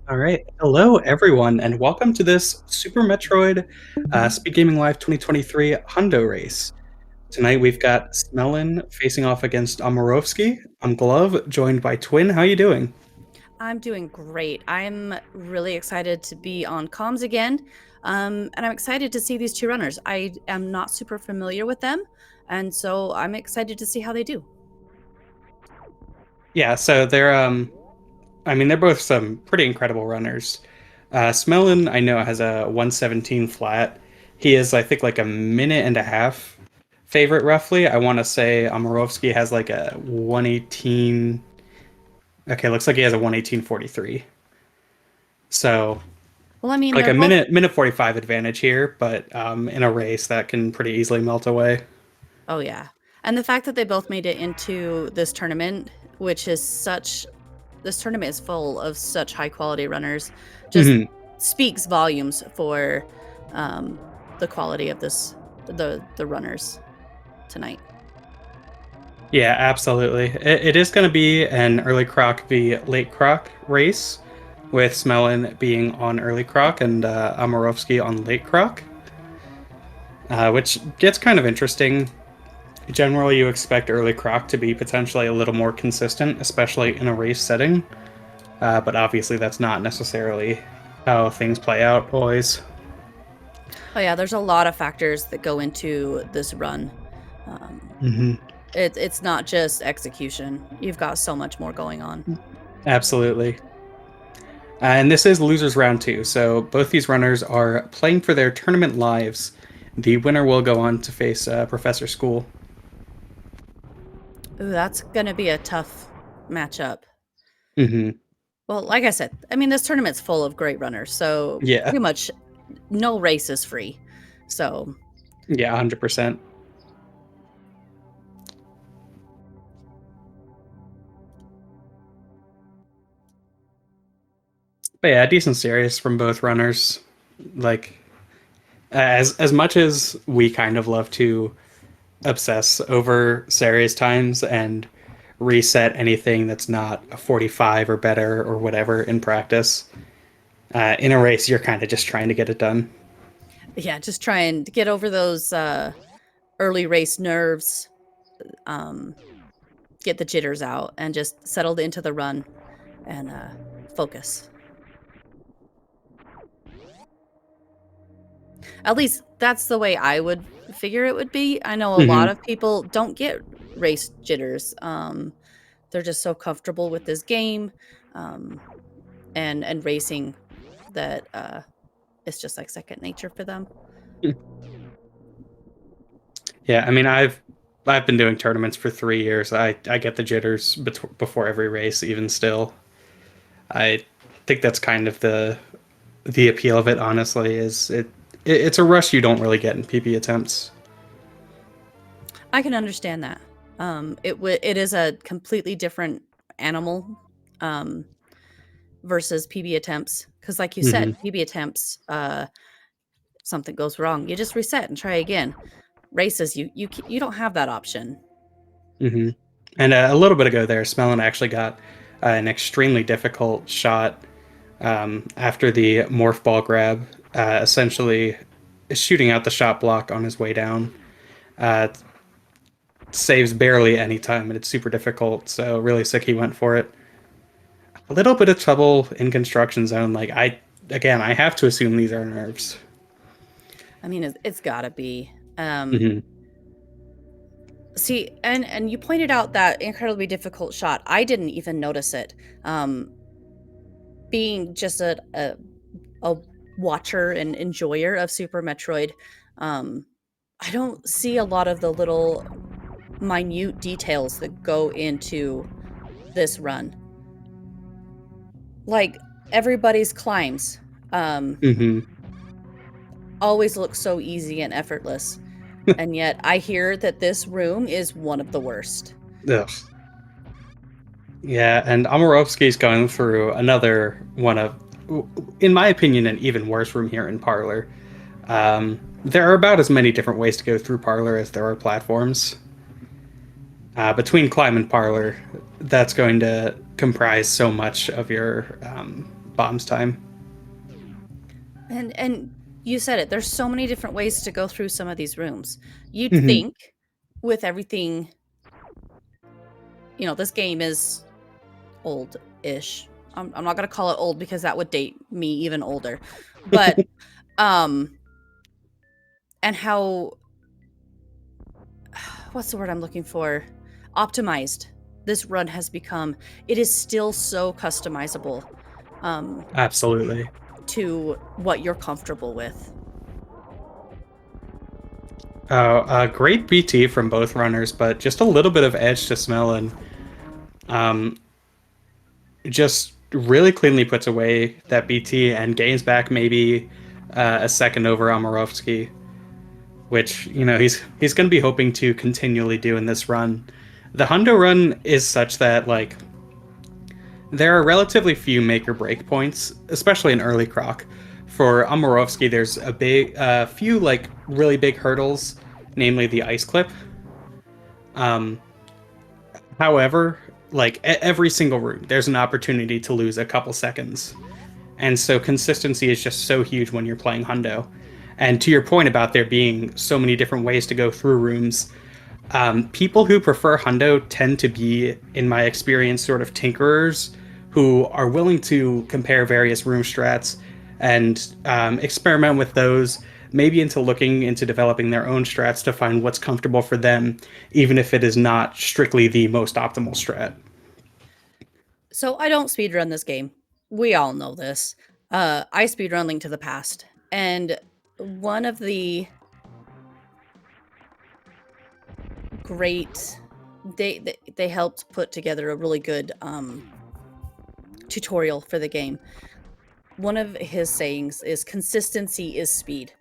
All right. Hello, everyone, and welcome to this Super Metroid Speedgaming Live 2023 Hundo race. Tonight we've got Smelon facing off against Amarovski. I'm Glove, joined by Twin. How you doing? I'm doing great. I'm really excited to be on comms again. And I'm excited to see these two runners. I am not super familiar with them, and so I'm excited to see how they do. Yeah, so they're both some pretty incredible runners. Smelon, I know, has a 117 flat. He is, I think, like a minute and a half favorite, roughly. I want to say Amarovski has like a 118. Okay, looks like he has a 118.43. So Well, I mean, like they're a both. minute 45 advantage here, but in a race that can pretty easily melt away. Oh, yeah. And the fact that they both made it into this tournament, which is such. This tournament is full of such high quality runners, just Hmm. speaks volumes for um, the quality of the runners tonight. Yeah, absolutely. It is going to be an early croc v late croc race, with Smelin being on early croc and Amarovsky on late croc, which gets kind of interesting. Generally, you expect early croc to be potentially a little more consistent, especially in a race setting, but obviously that's not necessarily how things play out always. Oh yeah, there's a lot of factors that go into this run. Um, Hmm. it's not just execution. You've got so much more going on. Absolutely. And this is losers round two, so both these runners are playing for their tournament lives. The winner will go on to face Professor School. Ooh, that's gonna be a tough matchup. Hmm. Well, like I said, I mean this tournament's full of great runners, so Yeah, pretty much no race is free. So yeah, 100%. But yeah, decent series from both runners. Like as much as we kind of love to obsess over series times and reset anything that's not a 45 or better or whatever in practice, in a race you're kind of just trying to get it done. yeah, just try and get over those early race nerves, um, get the jitters out, and just settle into the run and focus. At least that's the way I would figure it would be. I know a lot Hmm. of people don't get race jitters. They're just so comfortable with this game, um, and racing that it's just like second nature for them. Yeah, I mean, I've been doing tournaments for 3 years. I get the jitters before every race, even still. I think that's kind of the appeal of it. Honestly, is it's a rush you don't really get in PB attempts. I can understand that. It is a completely different animal um, versus PB attempts because, like you Hmm. said, PB attempts, something goes wrong, you just reset and try again. Races, you don't have that option. Hmm. And a little bit ago, there, Smelling actually got an extremely difficult shot after the morph ball grab, essentially shooting out the shot block on his way down. Uh, Saves barely any time, and it's super difficult. So really sick he went for it. A little bit of trouble in construction zone. I have to assume these are nerves. I mean, it's gotta be. Hmm. See, and you pointed out that incredibly difficult shot. I didn't even notice it. Um, being just a watcher and enjoyer of Super Metroid, um, I don't see a lot of the little minute details that go into this run. Like everybody's climbs, um, Hmm. always look so easy and effortless. And yet I hear that this room is one of the worst. Ugh. Yeah, and Amarovsky's going through another one of, in my opinion, an even worse room here in Parlor. There are about as many different ways to go through Parlor as there are platforms. Between Climb and Parlor, that's going to comprise so much of your bombs time. And you said it. There's so many different ways to go through some of these rooms. You'd Hmm. think with everything, this game is old-ish. I'm not gonna call it old because that would date me even older. But um and how what's the word I'm looking for? Optimized this run has become. It is still so customizable Absolutely. to what you're comfortable with. Great BT from both runners, but just a little bit of edge to Smelon. Um, just really cleanly puts away that BT and gains back maybe a second over Amarovski, which he's going to be hoping to continually do in this run. The Hundo run is such that like there are relatively few make or break points, especially in early Croc. For Amarovski, there's few like really big hurdles, namely the ice clip. Um, However, like every single route, there's an opportunity to lose a couple seconds. And so consistency is just so huge when you're playing Hundo. And to your point about there being so many different ways to go through rooms, people who prefer Hundo tend to be, in my experience, sort of tinkerers who are willing to compare various room strats and experiment with those, maybe into looking into developing their own strats to find what's comfortable for them, even if it is not strictly the most optimal strat. So I don't speedrun this game. We all know this. I speedrun Link to the Past. And one of the great they helped put together a really good tutorial for the game. One of his sayings is consistency is speed.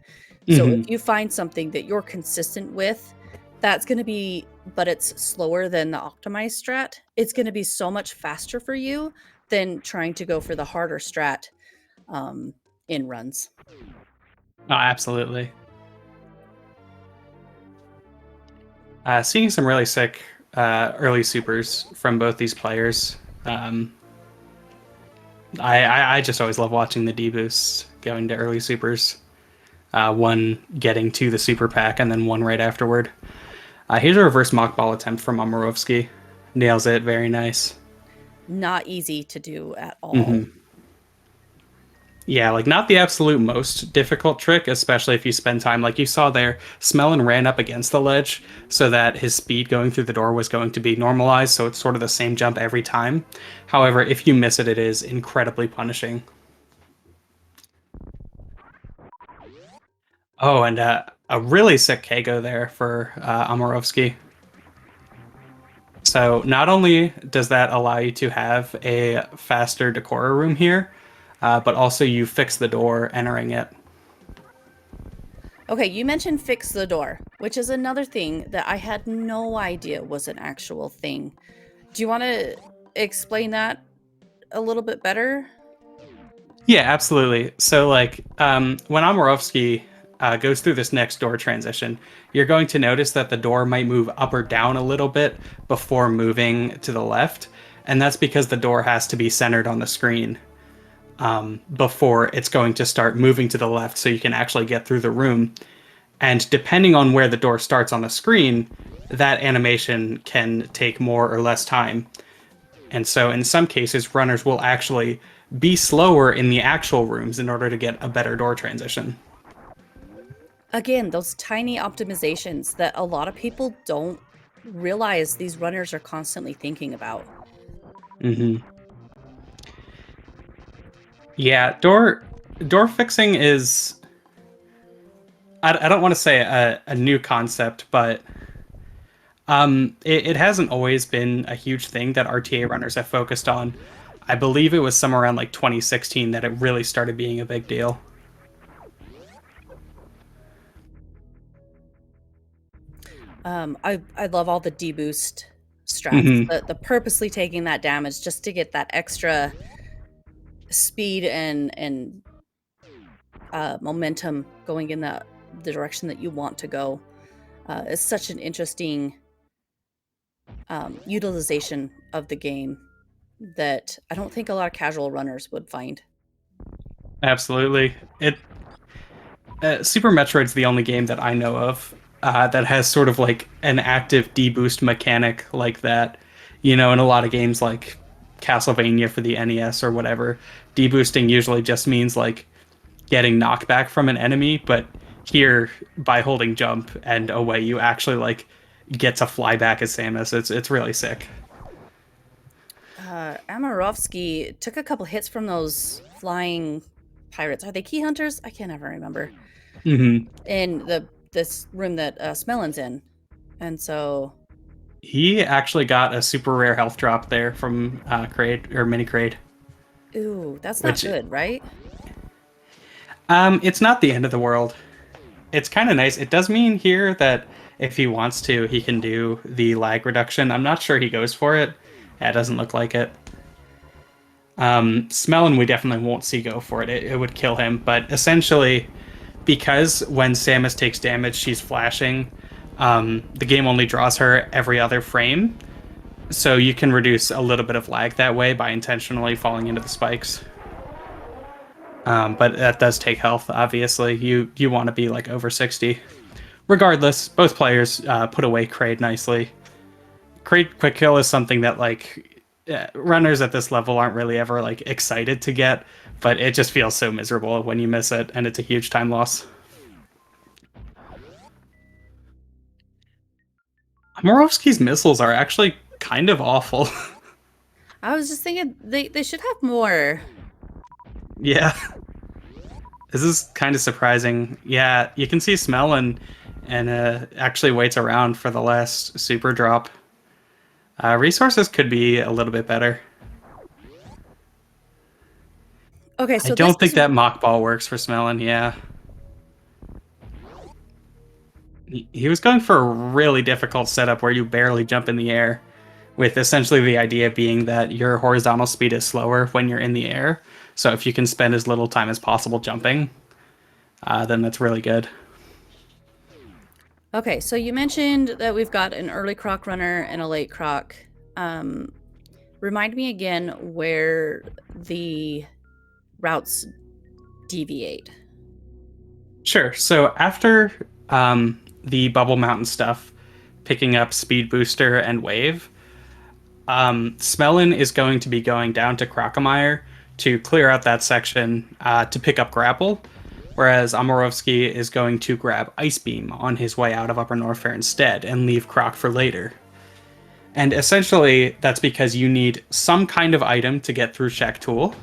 So if Mm-hmm. you find something that you're consistent with, that's going to be, but it's slower than the optimized strat, it's going to be so much faster for you than trying to go for the harder strat um, in runs. Oh, absolutely. Seeing some really sick early supers from both these players. Um, I just always love watching the D boosts going to early supers. One getting to the super pack and then one right afterward. Here's a reverse mock ball attempt from Amarovski. Nails it. Very nice. Not easy to do at all. Hmm. Yeah, like not the absolute most difficult trick, especially if you spend time like you saw there. Smelon ran up against the ledge so that his speed going through the door was going to be normalized, so it's sort of the same jump every time. However, if you miss it, it is incredibly punishing. Oh, and a really sick Kago there for Amarovski. So not only does that allow you to have a faster Decora room here, but also you fix the door entering it. Okay, you mentioned fix the door, which is another thing that I had no idea was an actual thing. Do you want to explain that a little bit better? Yeah, absolutely. So like when Amarovski goes through this next door transition, you're going to notice that the door might move up or down a little bit before moving to the left, and that's because the door has to be centered on the screen before it's going to start moving to the left so you can actually get through the room. And depending on where the door starts on the screen, that animation can take more or less time. And so in some cases, runners will actually be slower in the actual rooms in order to get a better door transition. Again, those tiny optimizations that a lot of people don't realize these runners are constantly thinking about. Hmm. Yeah, door fixing is I don't want to say a new concept, but it hasn't always been a huge thing that RTA runners have focused on. I believe it was somewhere around like 2016 that it really started being a big deal. I love all the deboost strats, Hmm. the purposely taking that damage just to get that extra speed and momentum going in the direction that you want to go. It's such an interesting utilization of the game. that I don't think a lot of casual runners would find. Absolutely. It Super Metroid's the only game that I know of that has sort of like an active deboost mechanic like that. You know, in a lot of games like Castlevania for the NES or whatever, deboosting usually just means like getting knockback from an enemy, but here by holding jump and away, you actually like get to fly back as Samus. It's really sick. Amarovski took a couple hits from those flying pirates. Are they key hunters? I can't ever remember. Hmm. In this room that Smelon's in, and so He actually got a super rare health drop there from Kraid or Mini Kraid, ooh, that's not which good, right? it's not the end of the world. It's kind of nice. It does mean here that if he wants to, he can do the lag reduction. I'm not sure he goes for it. Yeah, it doesn't look like it. Smelon, we definitely won't see go for it. It would kill him. But essentially, because when Samus takes damage, she's flashing, the game only draws her every other frame. So you can reduce a little bit of lag that way by intentionally falling into the spikes. But that does take health, obviously. You want to be like over 60. Regardless, both players put away Kraid nicely. Kraid quick kill is something that like runners at this level aren't really ever like excited to get, but it just feels so miserable when you miss it, and it's a huge time loss. Amarovski's missiles are actually kind of awful. I was just thinking they should have more. Yeah, this is kind of surprising. Yeah, you can see Smelon and actually waits around for the last super drop. Resources could be a little bit better. Okay, I so this don't think is that mock ball works for Smelon. Yeah, he was going for a really difficult setup where you barely jump in the air, with essentially the idea being that your horizontal speed is slower when you're in the air. So if you can spend as little time as possible jumping, then that's really good. okay. So you mentioned that we've got an early croc runner and a late croc. Um, Remind me again where the routes deviate. Sure. So after the Bubble Mountain stuff, picking up Speed Booster and Wave, Smelin is going to be going down to Crocomire to clear out that section to pick up Grapple, whereas Amarovski is going to grab Ice Beam on his way out of Upper Norfair instead and leave Croc for later. And essentially, that's because you need some kind of item to get through Shack Tool.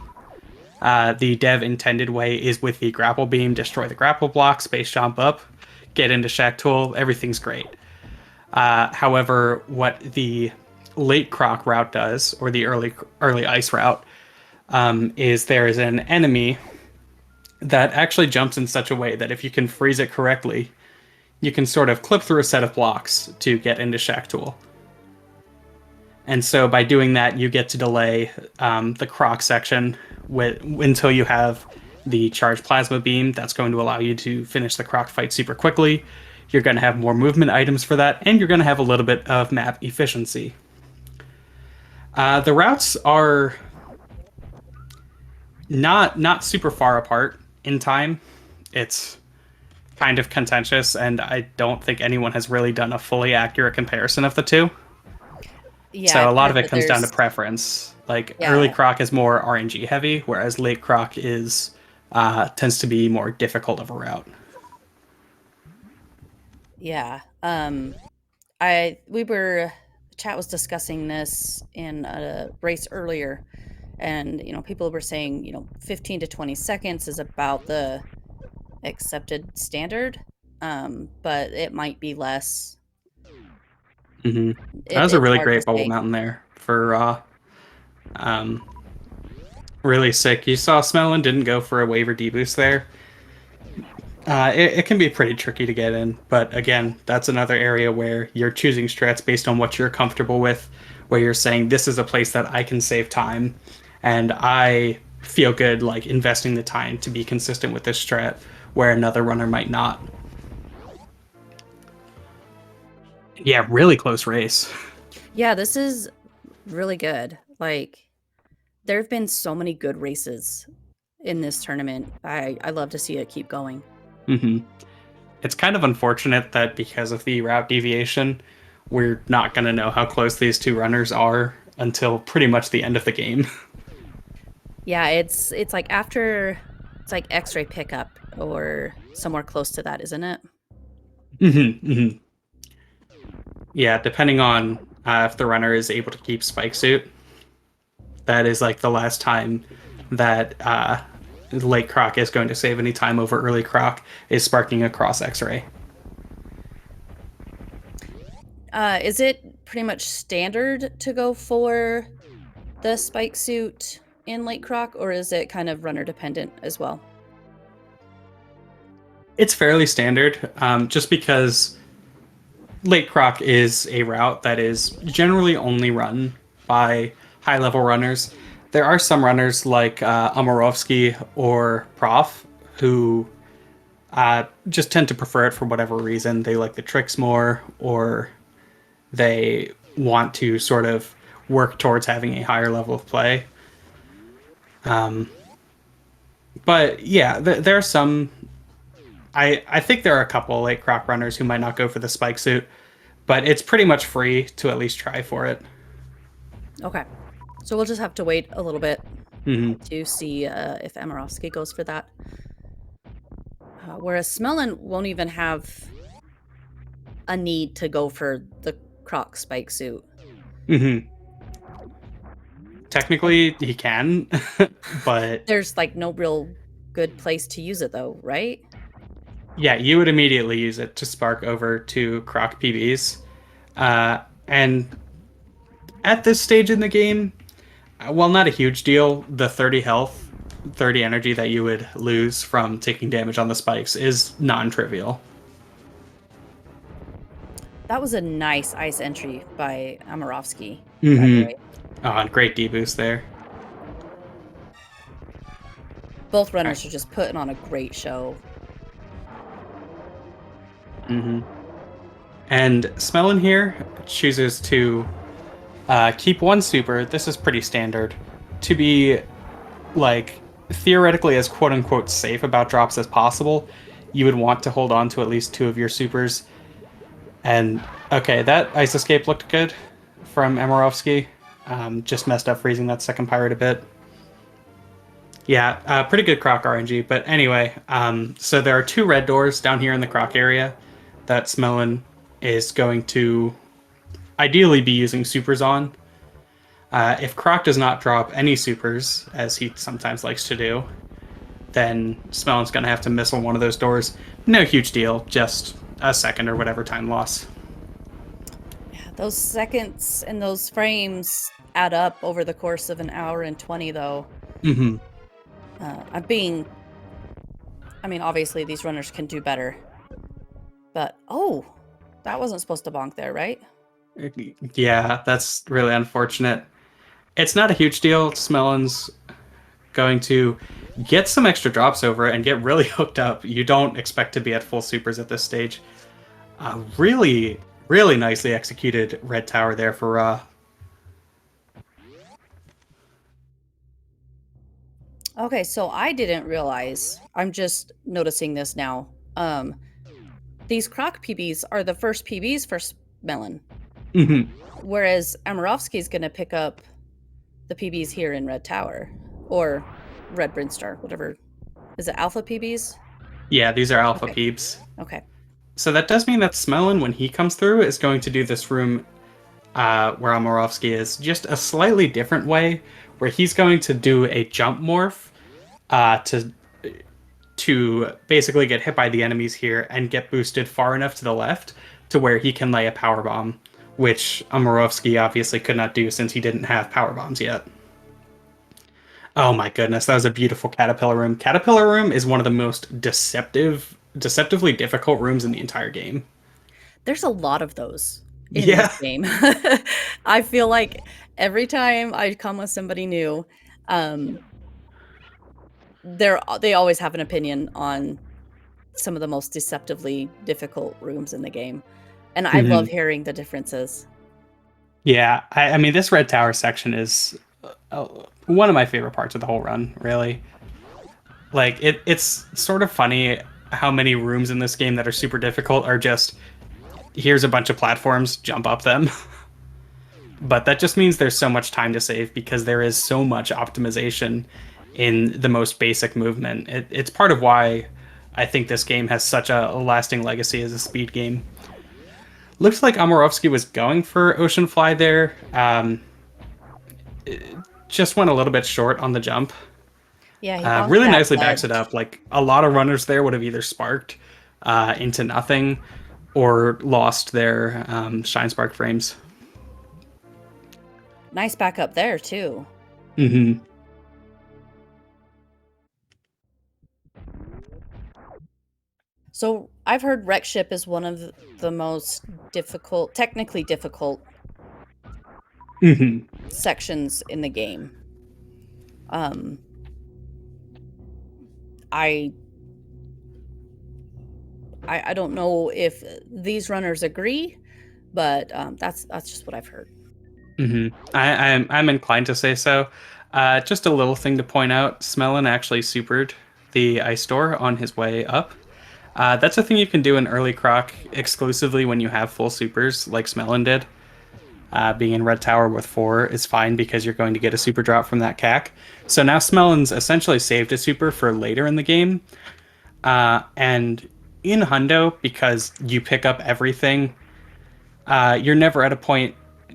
The dev intended way is with the grapple beam, destroy the grapple block, space jump up, get into Shack Tool, everything's great. However, what the late Croc route does, or the early ice route, is there is an enemy that actually jumps in such a way that if you can freeze it correctly, you can sort of clip through a set of blocks to get into Shack Tool. And so by doing that, you get to delay the Croc section until you have the charged plasma beam. That's going to allow you to finish the Croc fight super quickly. You're going to have more movement items for that, and you're going to have a little bit of map efficiency. The routes are not super far apart in time. It's kind of contentious, and I don't think anyone has really done a fully accurate comparison of the two. Yeah, So I've a lot heard of it that comes down to there's preference. Like early yeah, Croc is more RNG heavy, whereas late Croc is tends to be more difficult of a route. yeah. I we were chat was discussing this in a race earlier, and people were saying 15 to 20 seconds is about the accepted standard, but it might be less. Hmm. That was a It's really hard to great bubble say. mountain there for um, really sick. You saw Smelin didn't go for a waiver deboost there. It can be pretty tricky to get in, but again, that's another area where you're choosing strats based on what you're comfortable with, where you're saying this is a place that I can save time, and I feel good like investing the time to be consistent with this strat, where another runner might not. Yeah, really close race. Yeah, this is really good. Like There have been so many good races in this tournament. I love to see it keep going. Hmm. It's kind of unfortunate that because of the route deviation, we're not going to know how close these two runners are until pretty much the end of the game. Yeah, it's like after it's like X-ray pickup or somewhere close to that, isn't it? Hmm. Hmm. Yeah, depending on if the runner is able to keep spike suit, that is like the last time that late croc is going to save any time over early croc is sparking across X-ray. Is it pretty much standard to go for the spike suit in late croc, or is it kind of runner dependent as well? It's fairly standard, just because late croc is a route that is generally only run by high level runners. There are some runners like Amarovski or Prof who just tend to prefer it for whatever reason. They like the tricks more, or they want to sort of work towards having a higher level of play. But yeah, there are some. I think there are a couple late croc runners who might not go for the spike suit, but it's pretty much free to at least try for it. Okay. So we'll just have to wait a little bit Hmm. to see if Amarovski goes for that. Whereas Smelon won't even have a need to go for the croc spike suit. Hmm. Technically, he can, but There's like no real good place to use it though, right? yeah, you would immediately use it to spark over to Croc PBs. And at this stage in the game, while not a huge deal, the 30 health, 30 energy that you would lose from taking damage on the spikes is non trivial. That was a nice ice entry by Amarovski, by the Mm-hmm. way. Oh, and great deboost there. Both runners are just putting on a great show. Mm-hmm. And Smelon here chooses to keep one super. This is pretty standard. To be like theoretically as quote unquote safe about drops as possible, you would want to hold on to at least two of your supers. And okay, that ice escape looked good from Amarovski. Just messed up freezing that second pirate a bit. Yeah, pretty good Croc RNG. But anyway, so there are two red doors down here in the Croc area that Smelon is going to ideally be using supers on. If Croc does not drop any supers, as he sometimes likes to do, then Smelon's going to have to missile one of those doors. No huge deal, just a second or whatever time loss. Yeah, those seconds and those frames add up over the course of an hour and 20, though. Mm-hmm. I mean, obviously these runners can do better. But, oh, that wasn't supposed to bonk there, right? Yeah, that's really unfortunate. It's not a huge deal. Smelon's going to get some extra drops over it and get really hooked up. You don't expect to be at full supers at this stage. Really, really nicely executed red tower there for Ra. Okay, so I didn't realize. I'm just noticing this now. These Croc PBs are the first PBs for Smelon, Mm-hmm. whereas Amarovski is going to pick up the PBs here in Red Tower or Red Brinstar, whatever. Is it Alpha PBs? Yeah, these are alpha Okay. peeps. Okay. So that does mean that Smelon, when he comes through, is going to do this room where Amarovski is just a slightly different way, where he's going to do a jump morph to basically get hit by the enemies here and get boosted far enough to the left to where he can lay a power bomb, which Amarovski obviously could not do since he didn't have power bombs yet. Oh my goodness, that was a beautiful caterpillar room. Caterpillar room is one of the most deceptively difficult rooms in the entire game. There's a lot of those in Yeah. this game. I feel like every time I come with somebody new, um, they always have an opinion on some of the most deceptively difficult rooms in the game. And I love Mhm. hearing the differences. Yeah, I mean, this red tower section is one of my favorite parts of the whole run, really. Like it's sort of funny how many rooms in this game that are super difficult are just here's a bunch of platforms, jump up them. But that just means there's so much time to save because there is so much optimization in the most basic movement. It's part of why I think this game has such a lasting legacy as a speed game. Looks like Amarovski was going for Ocean Fly there. Just went a little bit short on the jump. Yeah, he bonked Really that nicely backs it ledge. up. Like a lot of runners there would have either sparked into nothing or lost their Shine Spark frames. Nice back up there, too. Mm-hmm. So I've heard Wreck Ship is one of the most difficult, technically difficult Mm-hmm. sections in the game. Um, I I don't know if these runners agree, but that's just what I've heard. Mm-hmm. I'm inclined to say so. Just a little thing to point out: Smelon actually supered the ice door on his way up. That's a thing you can do in early Croc exclusively when you have full supers, like Smelon did. Being in Red Tower with 4 is fine because you're going to get a super drop from that CAC. So now Smelon's essentially saved a super for later in the game. And in Hundo, because you pick up everything, you're never at a point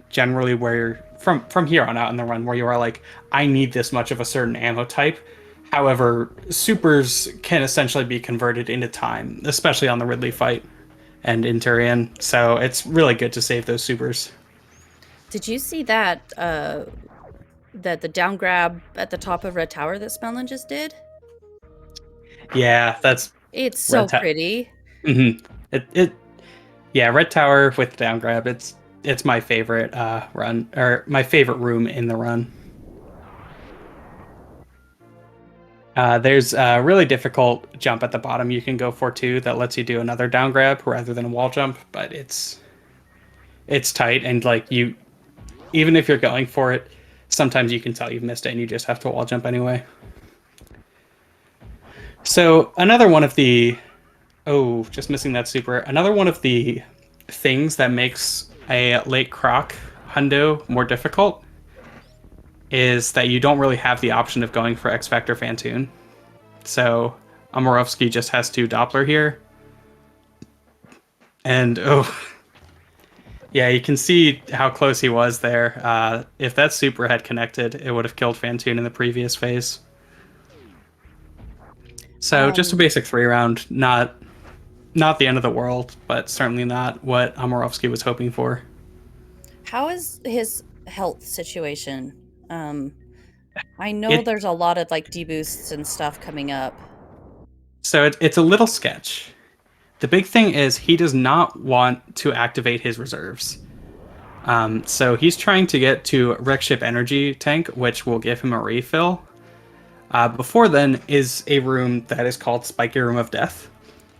generally where you're, from here on out in the run where you are like, I need this much of a certain ammo type. However, supers can essentially be converted into time, especially on the Ridley fight and in Turian. So it's really good to save those supers. Did you see that that the down grab at the top of Red Tower that Smelin just did? Yeah, that's It's Red so Tower. pretty. Mm-hmm. Yeah, Red Tower with down grab. It's my favorite run or my favorite room in the run. There's a really difficult jump at the bottom you can go for too that lets you do another down grab rather than a wall jump, but it's tight and like you even if you're going for it, sometimes you can tell you've missed it and you just have to wall jump anyway. So another one of the just missing that super. Another one of the things that makes a late croc hundo more difficult is that you don't really have the option of going for X Factor Fantoon. So Amarovski just has to Doppler here. And yeah, you can see how close he was there. If that super had connected, it would have killed Fantoon in the previous phase. So just a Um, basic 3 round, not the end of the world, but certainly not what Amarovski was hoping for. how is his health situation? I know It there's a lot of like deboosts and stuff coming up. it's a little sketch. The big thing is he does not want to activate his reserves. So he's trying to get to Wreck Ship Energy Tank, which will give him a refill. Before then is a room that is called Spiky Room of Death.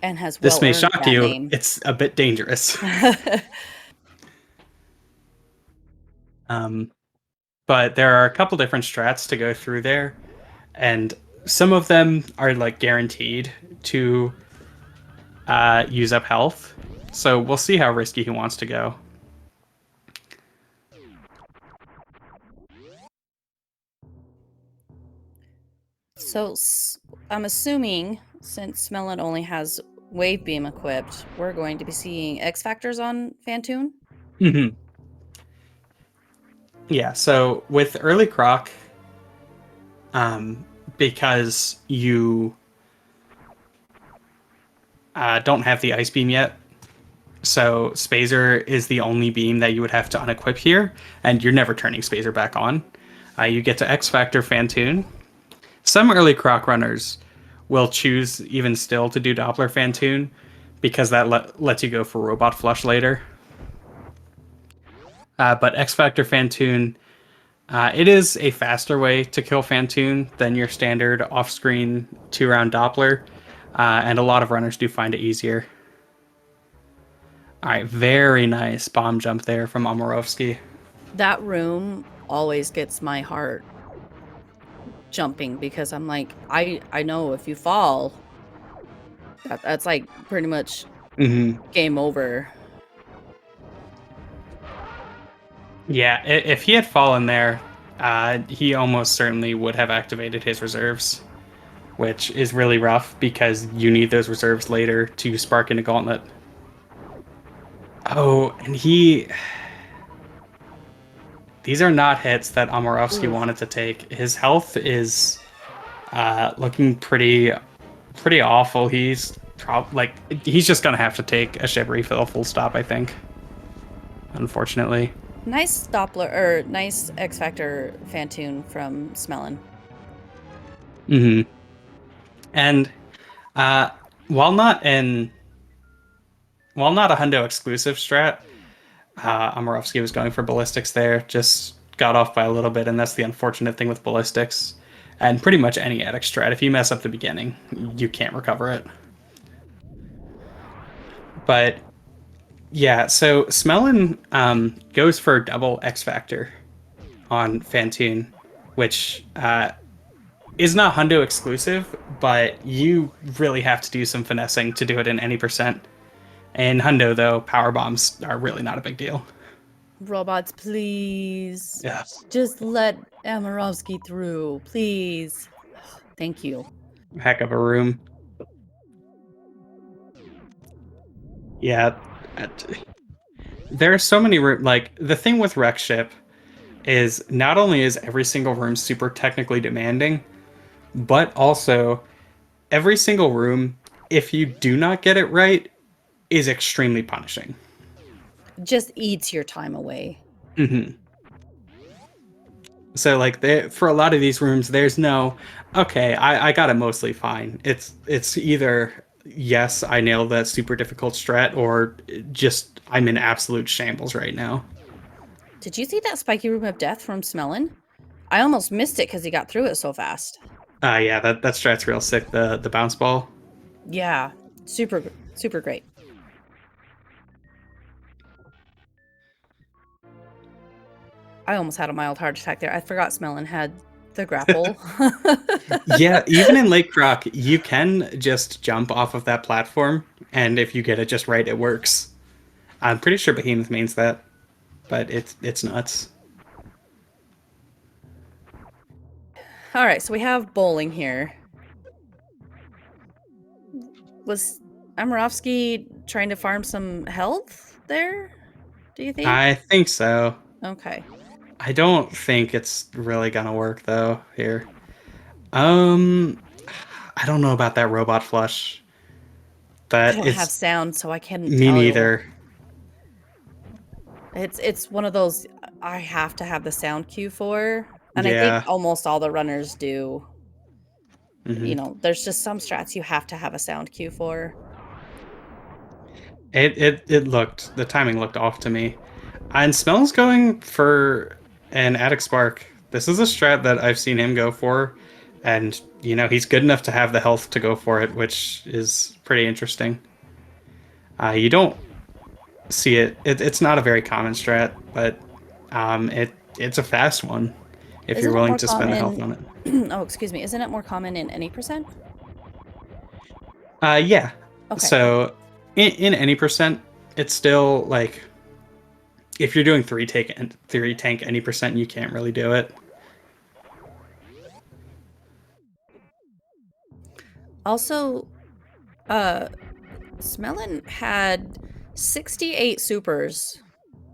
And has This well may earned shock that you. name. It's a bit dangerous. Um, but there are a couple different strats to go through there, and some of them are like guaranteed to use up health. So we'll see how risky he wants to go. So I'm assuming since Smelon only has Wave Beam equipped, we're going to be seeing X Factors on Fantoon. Mm-hmm. Yeah, so with early Croc, um, because you don't have the Ice Beam yet, so Spazer is the only beam that you would have to unequip here, and you're never turning Spazer back on. You get to X Factor Fantoon. Some early Croc runners will choose even still to do Doppler Fantoon because that lets you go for Robot Flush later. But X Factor Fantoon, it is a faster way to kill Fantoon than your standard off-screen 2-round Doppler, and a lot of runners do find it easier. All right, very nice bomb jump there from Amarovski. That room always gets my heart jumping because I'm like, I know if you fall, that's like pretty much game over. Yeah, if he had fallen there, he almost certainly would have activated his reserves, which is really rough because you need those reserves later to spark into Gauntlet. Oh, and these are not hits that Amarovski Oof. wanted to take. His health is looking pretty awful. He's just gonna have to take a ship refill full stop, I think. Unfortunately. Nice Doppler or nice X Factor fan tune from Smelon. hmm And uh, while not in while not a hundo exclusive strat, Amarovski was going for ballistics there. Just got off by a little bit, and that's the unfortunate thing with ballistics. And pretty much any addict strat, if you mess up the beginning, you can't recover it. But yeah, so Smelon goes for double X Factor on Fantoon, which is not hundo exclusive, but you really have to do some finessing to do it in any percent. In hundo, though, power bombs are really not a big deal. Robots, please. Yeah. Just let Amarovski through, please. Thank you. Heck of a room. Yeah. There are so many rooms. Like, the thing with Wreck Ship is not only is every single room super technically demanding, but also every single room, if you do not get it right, is extremely punishing. Just eats your time away. So like for a lot of these rooms, there's no, okay, I got it mostly fine. It's either yes, I nailed that super difficult strat, or just I'm in absolute shambles right now. Did you see that spiky room of death from Smelon? I almost missed it because he got through it so fast. Yeah, that strat's real sick. The bounce ball. Yeah, super great. I almost had a mild heart attack there. I forgot Smelon had the grapple. Yeah, even in Lake Croc, you can just jump off of that platform, and if you get it just right, it works. I'm pretty sure Behemoth means that, but it's nuts. All right, so we have bowling here. Was Amarovski trying to farm some health there? Do you think? I think so. Okay. I don't think it's really gonna work though here. Um, I don't know about that robot flush. I That don't have it's sound, so I can't me tell you. neither. It's one of those I have to have the sound cue for, and I think Yeah. almost all the runners do. hmm You know, there's just some strats you have to have a sound cue for. It looked the timing looked off to me. And Smell's going for an Attic Spark. This is a strat that I've seen him go for, and he's good enough to have the health to go for it, which is pretty interesting. You don't see it's not a very common strat, but it's a fast one if you're Isn't it willing more to spend the health common? on it. Oh, excuse me. Isn't it more common in any percent? Yeah. Okay. So in any percent, it's still like if you're doing three tank any percent, you can't really do it. Also, Smelon had 68 supers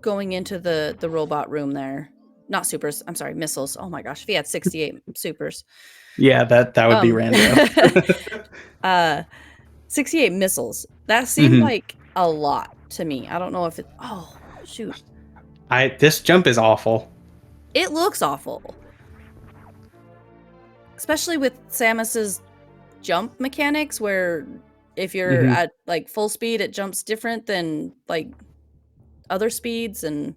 going into the robot room there. Not supers, I'm sorry, missiles. Oh my gosh, if he had 68 supers. Yeah, that would be random. 68 missiles. That seemed hmm like a lot to me. I don't know if it oh shoot. This jump is awful. It looks awful. Especially with Samus's jump mechanics where if you're at like full speed it jumps different than like other speeds, and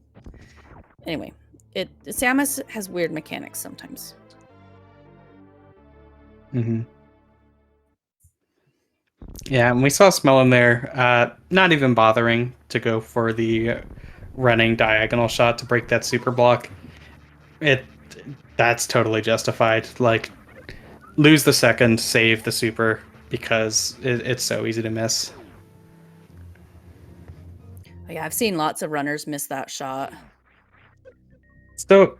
anyway, Samus has weird mechanics sometimes. Yeah, and we saw Smelon there, not even bothering to go for the running diagonal shot to break that super block. it that's totally justified. Like, lose the second, save the super because it's so easy to miss. Yeah, I've seen lots of runners miss that shot. So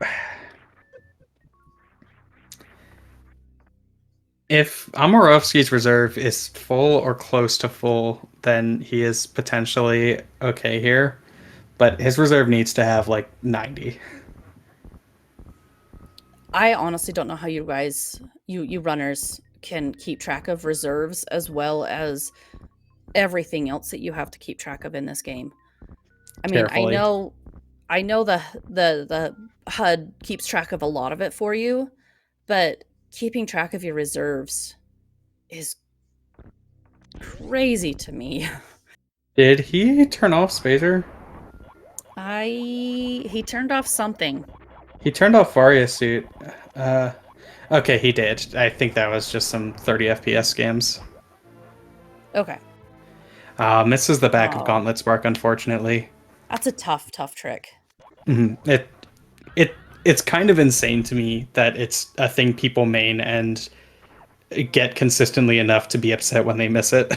if Amarovski's reserve is full or close to full, then he is potentially okay here. But his reserve needs to have like 90. I honestly don't know how you guys, you runners, can keep track of reserves as well as everything else that you have to keep track of in this game. I mean, Carefully. I know the HUD keeps track of a lot of it for you, but keeping track of your reserves is crazy to me. Did he turn off Spacer? I He turned off something. He turned off Varia suit. Uh, okay, he did. I think that was just some 30 FPS scams. Okay. Misses the back of Oh, Gauntlet Spark, unfortunately. that's a tough trick. It it it's kind of insane to me that it's a thing people main and get consistently enough to be upset when they miss it.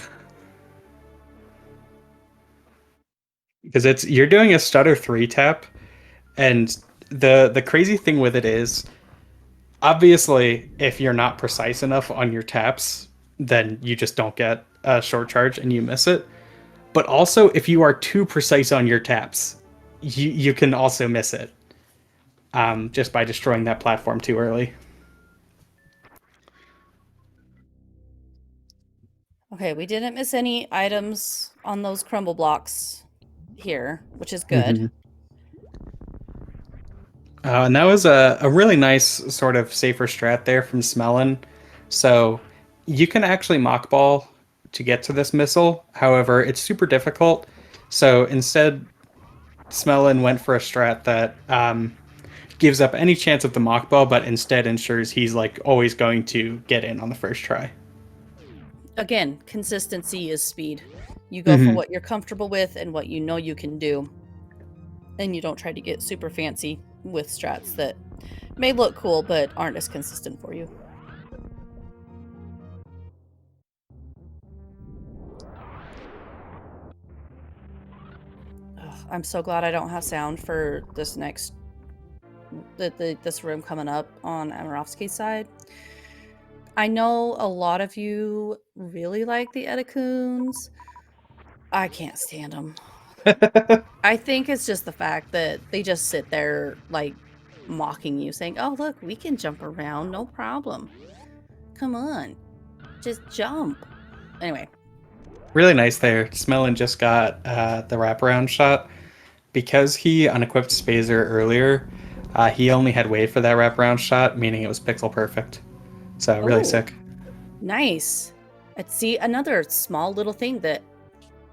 Because it's you're doing a stutter 3 tap, and the crazy thing with it is obviously if you're not precise enough on your taps, then you just don't get a short charge and you miss it. But also if you are too precise on your taps, you can also miss it. Just by destroying that platform too early. Okay, we didn't miss any items on those crumble blocks here, which is good. Mm-hmm. And that was a really nice sort of safer strat there from Smelon. So you can actually mock ball to get to this missile. However, it's super difficult. So instead, Smelon went for a strat that gives up any chance of the mock ball, but instead ensures he's like always going to get in on the first try. Again, consistency is speed. You go for Mm-hmm. what you're comfortable with and what you know you can do. And you don't try to get super fancy with strats that may look cool but aren't as consistent for you. Ugh, I'm so glad I don't have sound for this next this room coming up on Amarovski's side. I know a lot of you really like the Edacoons. I can't stand them. I think it's just the fact that they just sit there, like, mocking you, saying, "Oh, look, we can jump around, no problem. Come on, just jump." Anyway, Really nice there. Smelon just got the wraparound shot. Because he unequipped Spazer earlier, he only had wave for that wraparound shot, meaning it was pixel perfect. So really oh, sick. nice. Let's see another small little thing that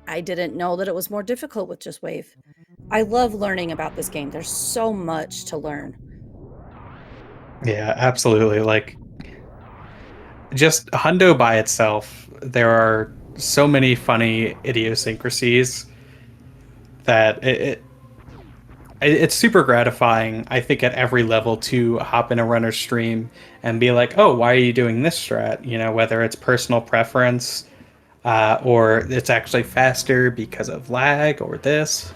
I didn't know that it was more difficult with just wave. I love learning about this game. There's so much to learn. Yeah, absolutely. Like just Hundo by itself, there are so many funny idiosyncrasies that it's super gratifying, I think, at every level to hop in a runner's stream and be like, oh, why are you doing this strat? You know, whether it's personal preference or it's actually faster because of lag or this.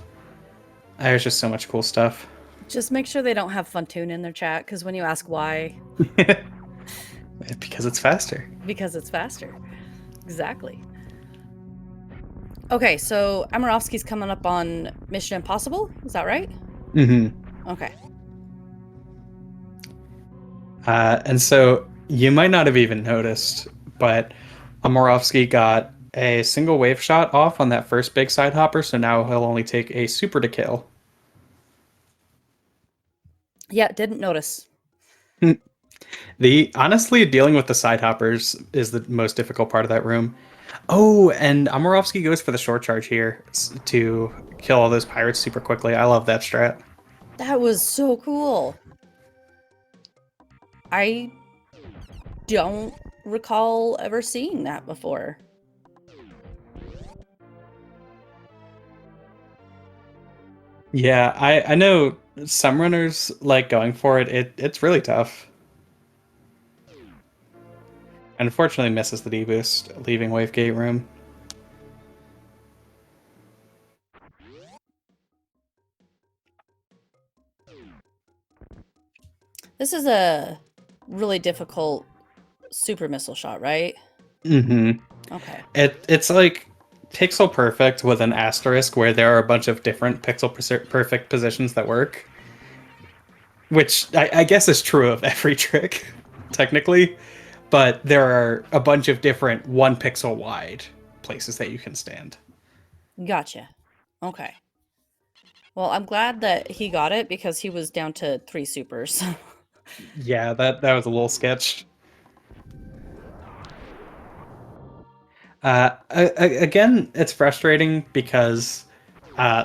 There's just so much cool stuff. Just make sure they don't have Funtoon in their chat, because when you ask why, Because it's faster. because it's faster. Exactly. Okay, so Amarovski's coming up on Mission Impossible. Is that right? Mm-hmm. Okay. And so you might not have even noticed, but Amorovsky got a single wave shot off on that first big side hopper, so now he'll only take a super to kill. Yeah, didn't notice. The honestly dealing with the side hoppers is the most difficult part of that room. Oh, and Amorovsky goes for the short charge here to kill all those pirates super quickly. I love that strat. That was so cool. I don't recall ever seeing that before. Yeah, I know some runners like going for it. It's really tough. And unfortunately misses the D boost, leaving wave gate room. This is a really difficult super missile shot, right? Mm-hmm. Okay. It's like pixel perfect with an asterisk where there are a bunch of different pixel perfect positions that work, which I guess is true of every trick, technically, but there are a bunch of different 1 pixel wide places that you can stand. Gotcha. Okay. Well, I'm glad that he got it because he was down to 3 supers. Yeah, that was a little sketch. Again, it's frustrating because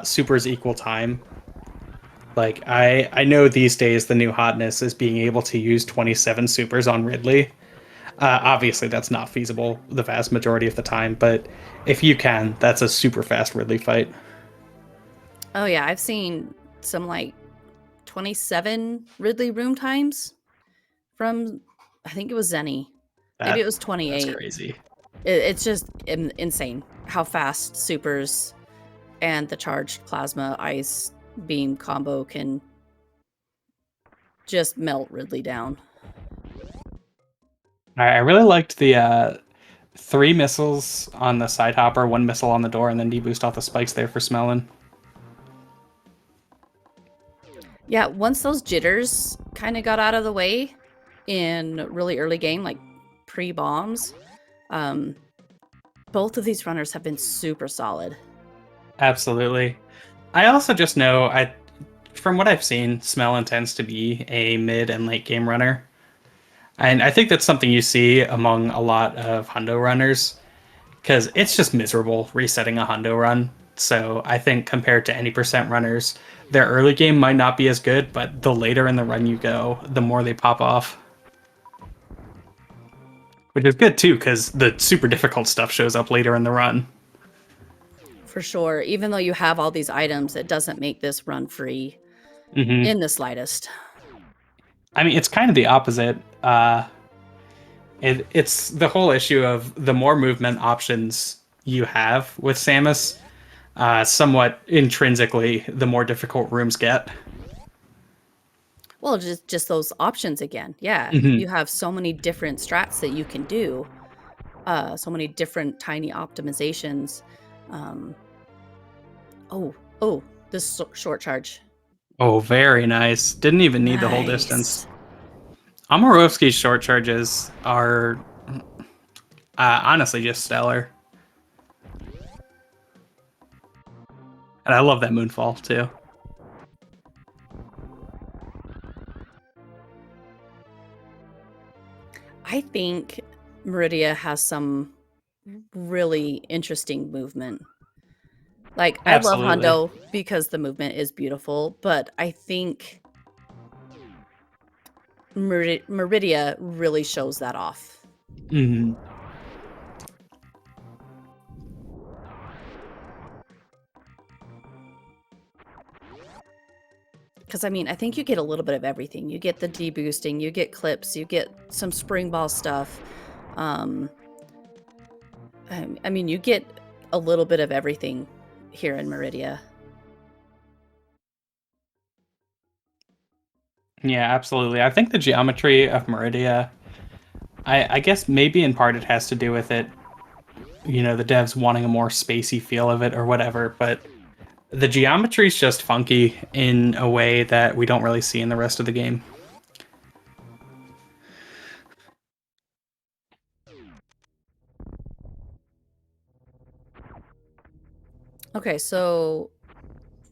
supers equal time. Like I know these days the new hotness is being able to use 27 supers on Ridley. Obviously, that's not feasible the vast majority of the time, but if you can, that's a super fast Ridley fight. Oh yeah, I've seen some like 27 Ridley room times from I think it was Zenny. Maybe it was That's 28. crazy. It's just insane how fast supers and the charged plasma ice beam combo can just melt Ridley down. I really liked the 3 missiles on the side hopper, 1 missile on the door, and then deboost off the spikes there for Smelon. Yeah, once those jitters kind of got out of the way in really early game, like pre-bombs, um, both of these runners have been super solid. Absolutely. I also just know from what I've seen, Smelon tends to be a mid and late game runner. And I think that's something you see among a lot of hundo runners because it's just miserable resetting a hundo run. So I think compared to any percent runners, their early game might not be as good, but the later in the run you go, the more they pop off. Which is good too, because the super difficult stuff shows up later in the run. For sure. Even though you have all these items, it doesn't make this run free Mm-hmm. in the slightest. I mean, it's kind of the opposite. It's the whole issue of the more movement options you have with Samus, somewhat intrinsically, the more difficult rooms get. Well, just those options again. Yeah, Mm-hmm. you have so many different strats that you can do. So many different tiny optimizations. Um, oh, this short charge. Oh, very nice. Didn't even need the whole distance. Nice. Amarovski's short charges are honestly just stellar. And I love that moonfall too. I think Meridia has some really interesting movement. Like, I love Absolutely. Hondo because the movement is beautiful, but I think Meridia really shows that off. Mm-hmm. Because, I mean, I think you get a little bit of everything. You get the deboosting, you get clips, you get some spring ball stuff. Um, I mean, you get a little bit of everything here in Meridia. Yeah, absolutely. I think the geometry of Meridia, I guess maybe in part it has to do with it, the devs wanting a more spacey feel of it or whatever, but the geometry's just funky in a way that we don't really see in the rest of the game. Okay, so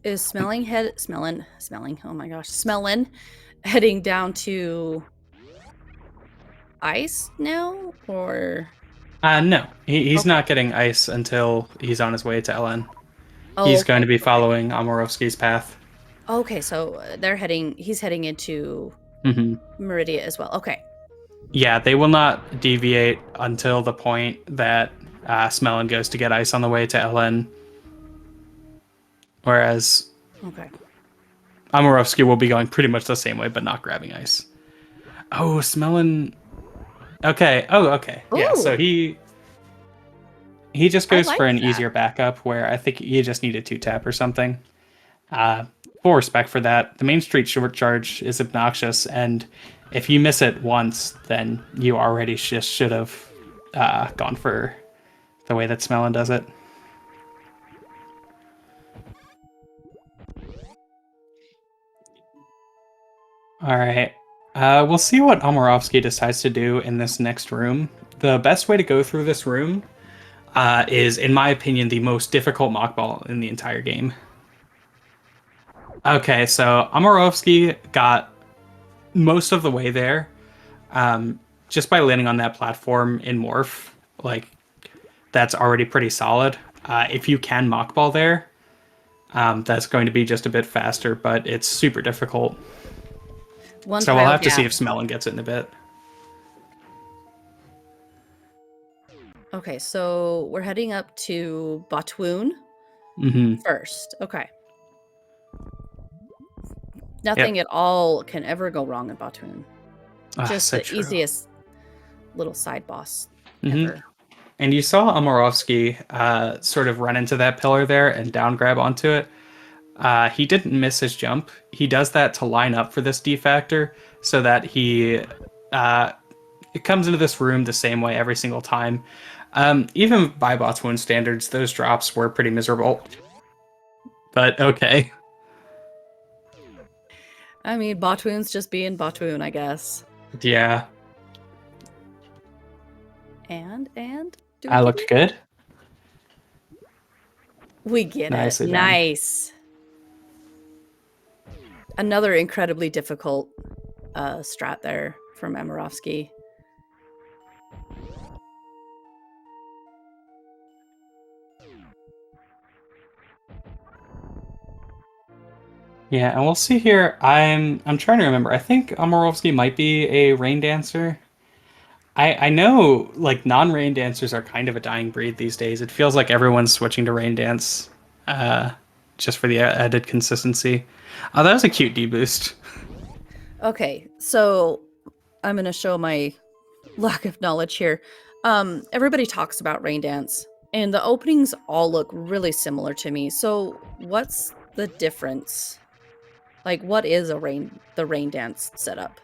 is Smelling, oh my gosh, Smelling heading down to ice now, or? No, he's Okay. not getting ice until he's on his way to LN. Oh, He's going okay, to be okay. following Amarovski's path. Okay, so he's heading into Hmm. Meridia as well. Okay. Yeah, they will not deviate until the point that Smelon goes to get ice on the way to LN. Whereas Okay. Amarovski will be going pretty much the same way, but not grabbing ice. Oh, Smelon. Okay. Oh, okay. Yeah. So Ooh, he just I goes like for an that. easier backup where I think you just need a 2-tap or something. Full respect for that. The Main Street short charge is obnoxious, and if you miss it once, then you already just should have gone for the way that Smelon does it. All right. We'll see what Amarovski decides to do in this next room. The best way to go through this room is, in my opinion, the most difficult mock ball in the entire game. Okay, so Amarovski got most of the way there just by landing on that platform in Morph. Like, that's already pretty solid. If you can mock ball there, that's going to be just a bit faster, but it's super difficult. One So we'll tile have to see gap. if Smelon gets it in a bit. Okay, so we're heading up to Batwoon Mm-hmm. first. Okay. Yep. Nothing at all can ever go wrong in Batwoon. Just So the true. easiest little side boss Mm-hmm. ever. And you saw Amarovski sort of run into that pillar there and down grab onto it. He didn't miss his jump. He does that to line up for this D factor so that it comes into this room the same way every single time. Even by Botswoon standards, those drops were pretty miserable. But okay. I mean, Batwoon's just being Batwoon, I guess. Yeah. And do we I get looked it? good. We get it. Nicely done. Nice. Another incredibly difficult strat there from Amarovski. Yeah, and we'll see here. I'm trying to remember. I think Amarovski might be a rain dancer. I know like non-rain dancers are kind of a dying breed these days. It feels like everyone's switching to rain dance, uh, just for the added consistency. Oh, that was a cute deboost. Okay, so I'm going to show my lack of knowledge here. Everybody talks about rain dance, and the openings all look really similar to me. So what's the difference? Like, what is the rain dance setup?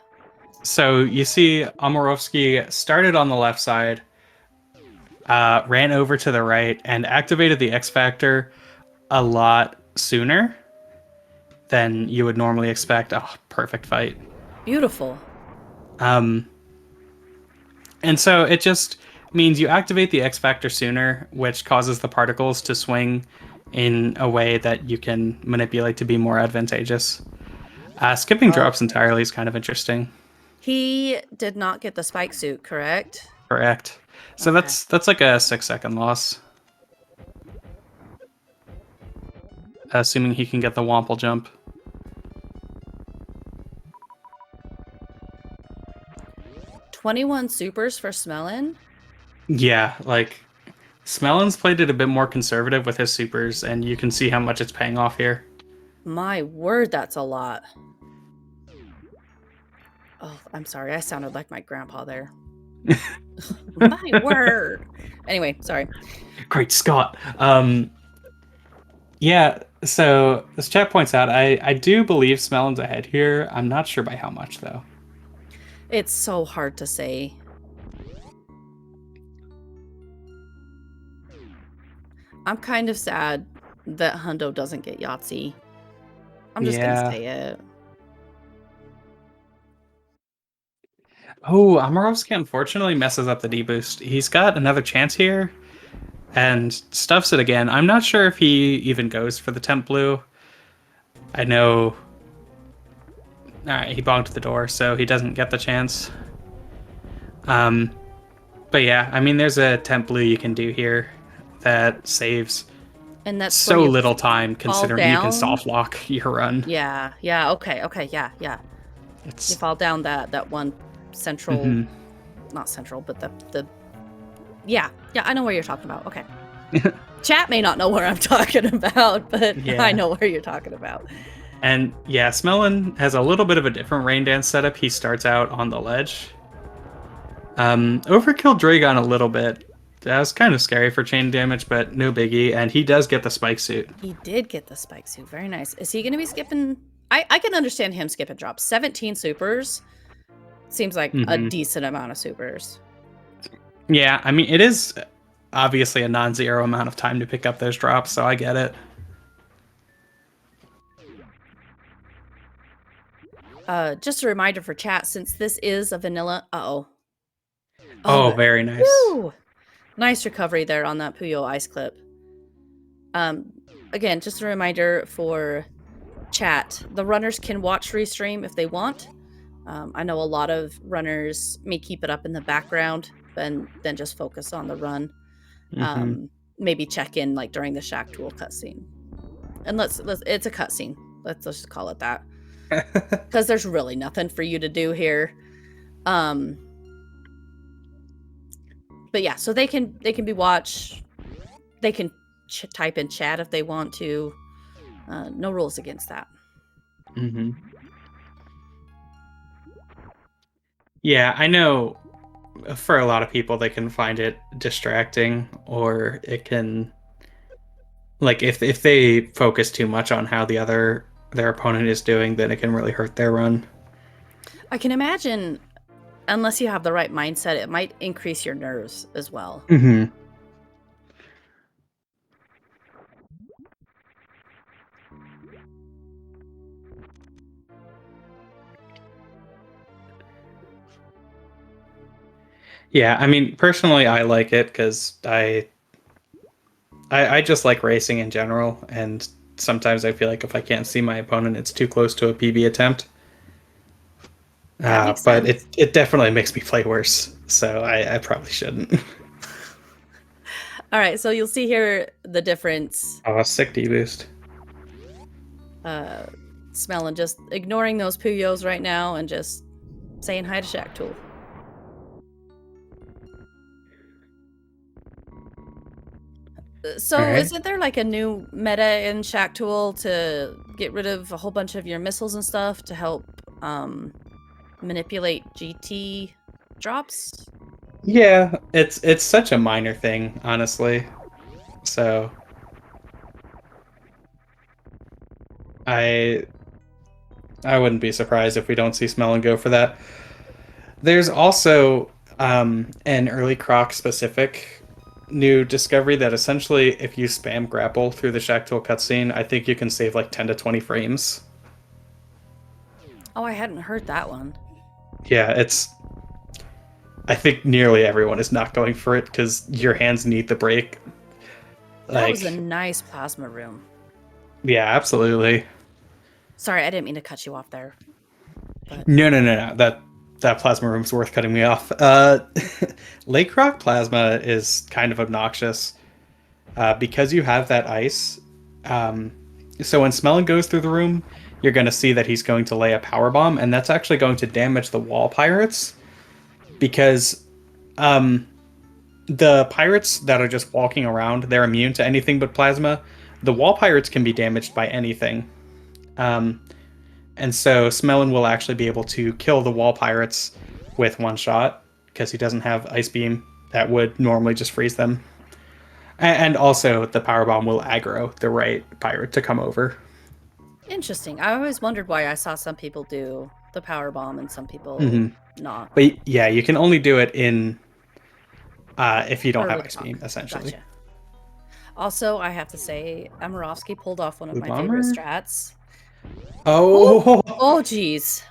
So you see, Amarovski started on the left side, ran over to the right, and activated the X Factor a lot sooner than you would normally expect. Oh, perfect fight. Beautiful. And so it just means you activate the X Factor sooner, which causes the particles to swing in a way that you can manipulate to be more advantageous. Skipping Oh. drops entirely is kind of interesting. He did not get the spike suit, correct? Correct. So Okay. that's like a 6-second loss. Assuming he can get the Wample jump. 21 supers for Smelon? Yeah, like Smelon's played it a bit more conservative with his supers, and you can see how much it's paying off here. My word, that's a lot. Oh, I'm sorry. I sounded like my grandpa there. My word. Anyway, sorry. Great Scott. Yeah, so as chat points out, I do believe Smelon's ahead here. I'm not sure by how much though. It's so hard to say. I'm kind of sad that Hundo doesn't get Yahtzee. I'm just gonna Yeah. say it. Oh, Amarovski unfortunately messes up the deboost. He's got another chance here and stuffs it again. I'm not sure if he even goes for the temp blue. I know. Alright, he bonked the door, so he doesn't get the chance. But yeah, I mean, there's a temp blue you can do here that saves And that's so when you little time fall considering you can down. soft lock your run. Yeah, okay, yeah. You It's fall down that one central, not central, but the yeah, I know where you're talking about. Okay. Chat may not know where I'm talking about, but Yeah. I know where you're talking about. And yeah, Smelon has a little bit of a different rain dance setup. He starts out on the ledge. Overkill Dragon a little bit. That was kind of scary for chain damage, but no biggie. And he does get the spike suit. He did get the spike suit. Very nice. Is he going to be skipping? I can understand him skipping drops. 17 supers seems like a Hmm. decent amount of supers. Yeah, I mean, it is obviously a non-zero amount of time to pick up those drops, so I get it. Just a reminder for chat, since this is a vanilla. Uh-oh. Oh, Oh, very nice. woo! Nice recovery there on that Puyo ice clip. Again, just a reminder for chat. The runners can watch restream if they want. I know a lot of runners may keep it up in the background and then just focus on the run. Hmm. Maybe check in like during the Shack Tool cutscene. And let's it's a cutscene. Let's just call it that. Because there's really nothing for you to do here. But yeah, so they can be watched. They can type in chat if they want to. No rules against that. Hmm. Yeah, I know for a lot of people they can find it distracting, or it can, like, if they focus too much on how their opponent is doing, then it can really hurt their run. I can imagine, unless you have the right mindset, it might increase your nerves as well. Hmm. Yeah, I mean, personally, I like it because I just like racing in general, and sometimes I feel like if I can't see my opponent, it's too close to a PB attempt. That makes But sense. it definitely makes me play worse, so I probably shouldn't. All right, so you'll see here the difference. Oh, sick D boost. Smelling, just ignoring those Puyos right now and just saying hi to Shack Tool. All So, right. isn't there like a new meta in Shack Tool to get rid of a whole bunch of your missiles and stuff to help manipulate GT drops? Yeah, it's such a minor thing, honestly. So I I wouldn't be surprised if we don't see Smell and go for that. There's also an early Croc specific new discovery that essentially, if you spam grapple through the Shacktool cutscene, I think you can save like 10 to 20 frames. Oh, I hadn't heard that one. Yeah, it's. I think nearly everyone is not going for it because your hands need the break. That was a Like, nice plasma room. yeah, absolutely. Sorry, I didn't mean to cut you off there. But No. That plasma room's worth cutting me off. Lake Rock plasma is kind of obnoxious because you have that ice. Um, so when Smelling goes through the room, you're going to see that he's going to lay a power bomb, and that's actually going to damage the wall pirates because um, the pirates that are just walking around, they're immune to anything but plasma. The wall pirates can be damaged by anything. Um, And so Smelon will actually be able to kill the wall pirates with one shot because he doesn't have ice beam that would normally just freeze them. And also the power bomb will aggro the right pirate to come over. interesting. I always wondered why I saw some people do the power bomb and some people Hmm. not. But yeah, you can only do it in if you don't have Early ice talk. beam, essentially. Gotcha. Also, I have to say, Amarovski pulled off one of Blue my favorite bomber. strats. Oh, Oh, oh, geez.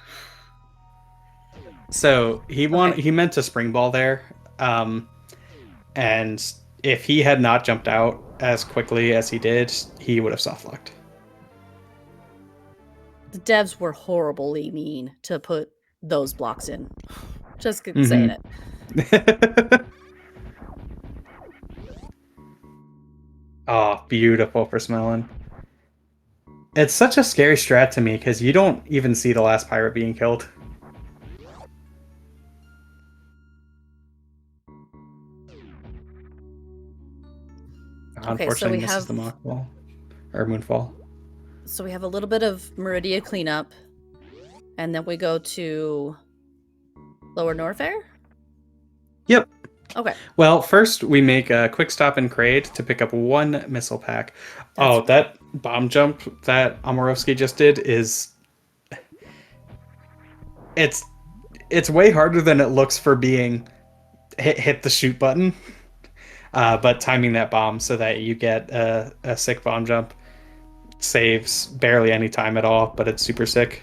so Okay. he meant to spring ball there, and if he had not jumped out as quickly as he did, he would have soft locked. The devs were horribly mean to put those blocks in. Just saying Hmm. it. Oh, beautiful for Smelling. It's such a scary strat to me because you don't even see the last pirate being killed. Okay, so we Unfortunately, misses have the mock ball or moonfall. So we have a little bit of Meridia cleanup, and then we go to Lower Norfair? Yep. Okay. Well, first we make a quick stop in Kraid to pick up one missile pack. That's Oh, that bomb jump that Amarovski just did is it's it's way harder than it looks for being hit the shoot button. But timing that bomb so that you get a sick bomb jump saves barely any time at all, but it's super sick.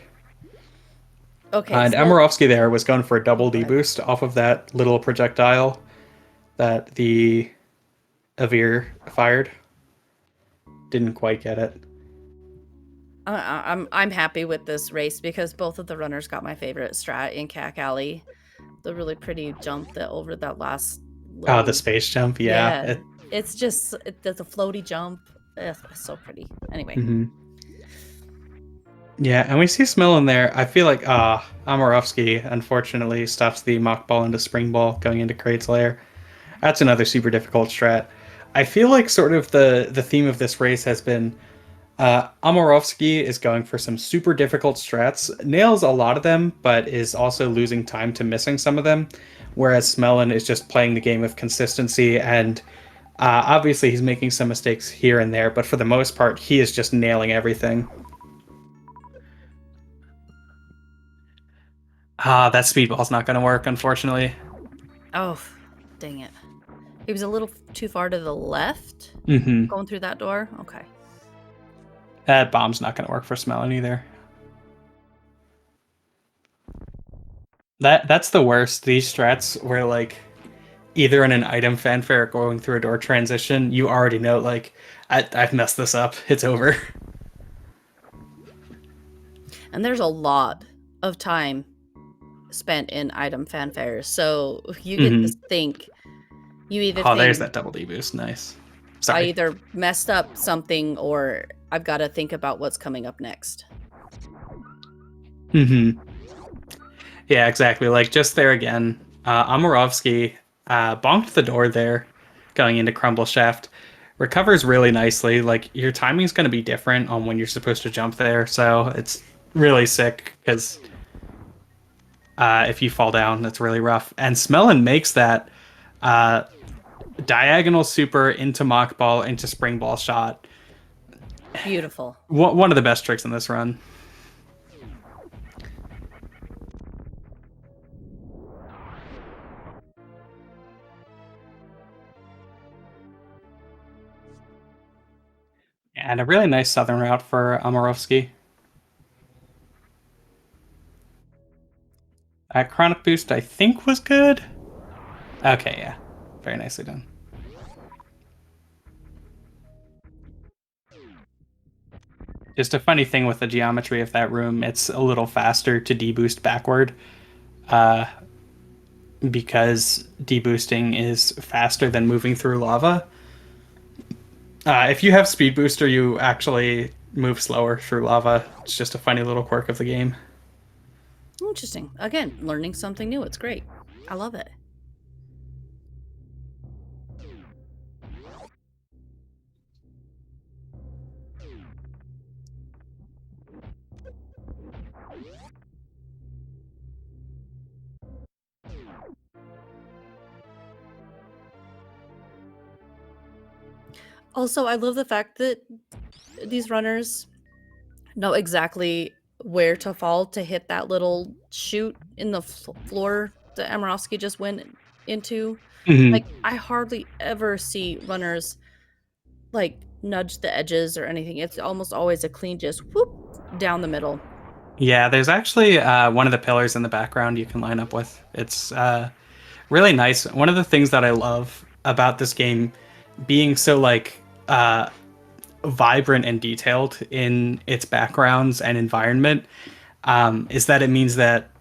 okay. And So Amarovski there was going for a oh, double go D ahead. boost off of that little projectile that the Avir fired. Didn't quite get it. I'm happy with this race because both of the runners got my favorite strat in Cack Alley. The really pretty jump that over that last Oh, the little space jump. Yeah. yeah. It's just there's a floaty jump. It's so pretty. Anyway. Mhm. Yeah, and we see Smelon there. I feel like Amarovski unfortunately stuffs the mock ball into spring ball going into Kraid's lair. That's another super difficult strat. I feel like sort of the theme of this race has been Amarovski is going for some super difficult strats, nails a lot of them, but is also losing time to missing some of them. Whereas Smelon is just playing the game of consistency, and obviously he's making some mistakes here and there, but for the most part, he is just nailing everything. That speedball's not going to work, unfortunately. Oh, dang it. He was a little too far to the left Mm-hmm. going through that door. Okay. That bomb's not going to work for Smelon either. That's the worst. These strats where like either in an item fanfare or going through a door transition, you already know like I've messed this up. It's over. And there's a lot of time spent in item fanfares. So you get to Mm-hmm. think, you either Oh, there's think, that double D boost. Nice. I Sorry. either messed up something or I've got to think about what's coming up next. Mm-hmm. Yeah, exactly. Like just there again, Amarovski bonked the door there, going into Crumble Shaft. Recovers really nicely. Like your timing's going to be different on when you're supposed to jump there, so it's really sick because if you fall down, that's really rough. And Smelon makes that uh, diagonal super into mock ball into spring ball shot. Beautiful. One of the best tricks in this run. And a really nice southern route for Amarovski. Chronic boost, I think, was good. Okay, yeah. Very nicely done. Just a funny thing with the geometry of that room, it's a little faster to deboost backward uh, because deboosting is faster than moving through lava. If you have speed booster, you actually move slower through lava. It's just a funny little quirk of the game. Interesting. Again, learning something new. It's great. I love it. Also, I love the fact that these runners know exactly where to fall to hit that little chute in the floor that Amarovski just went into. Mm-hmm. Like, I hardly ever see runners like nudge the edges or anything. It's almost always a clean just whoop down the middle. Yeah, there's actually one of the pillars in the background you can line up with. It's really nice. One of the things that I love about this game being so like vibrant and detailed in its backgrounds and environment is that it means that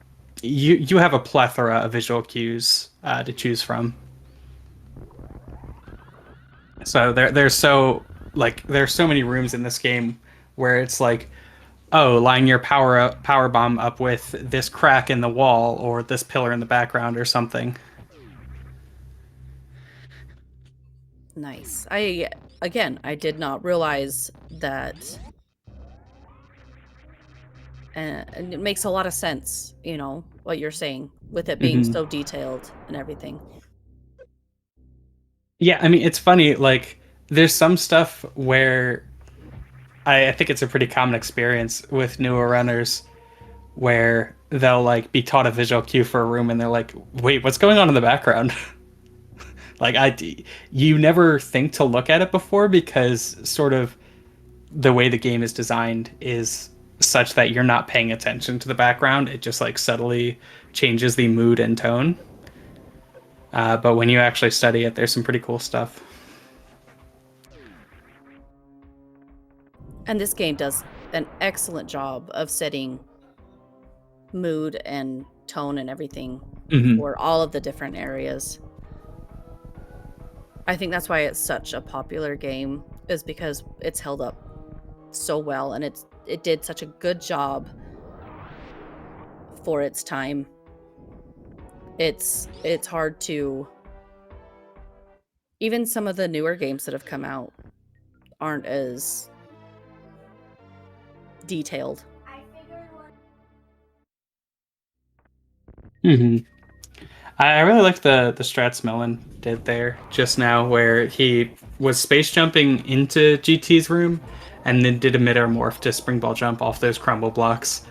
you have a plethora of visual cues to choose from. So there's so many rooms in this game where it's like, oh, line your power bomb up with this crack in the wall or this pillar in the background or something. Nice. I did not realize that And it makes a lot of sense, you know, what you're saying with it being Hmm. so detailed and everything. Yeah, I mean, it's funny. Like, there's some stuff where I think it's a pretty common experience with newer runners where they'll like be taught a visual cue for a room and they're like, "Wait, what's going on in the background?" Like, you never think to look at it before because sort of the way the game is designed is such that you're not paying attention to the background. It just like subtly changes the mood and tone. But when you actually study it, there's some pretty cool stuff. And this game does an excellent job of setting mood and tone and everything Hmm. for all of the different areas. I think that's why it's such a popular game, is because it's held up so well and it did such a good job for its time. It's hard to, even some of the newer games that have come out aren't as detailed. Hmm. I really liked the strat Smelon did there just now, where he was space jumping into GT's room, and then did a mid-air morph to spring ball jump off those crumble blocks.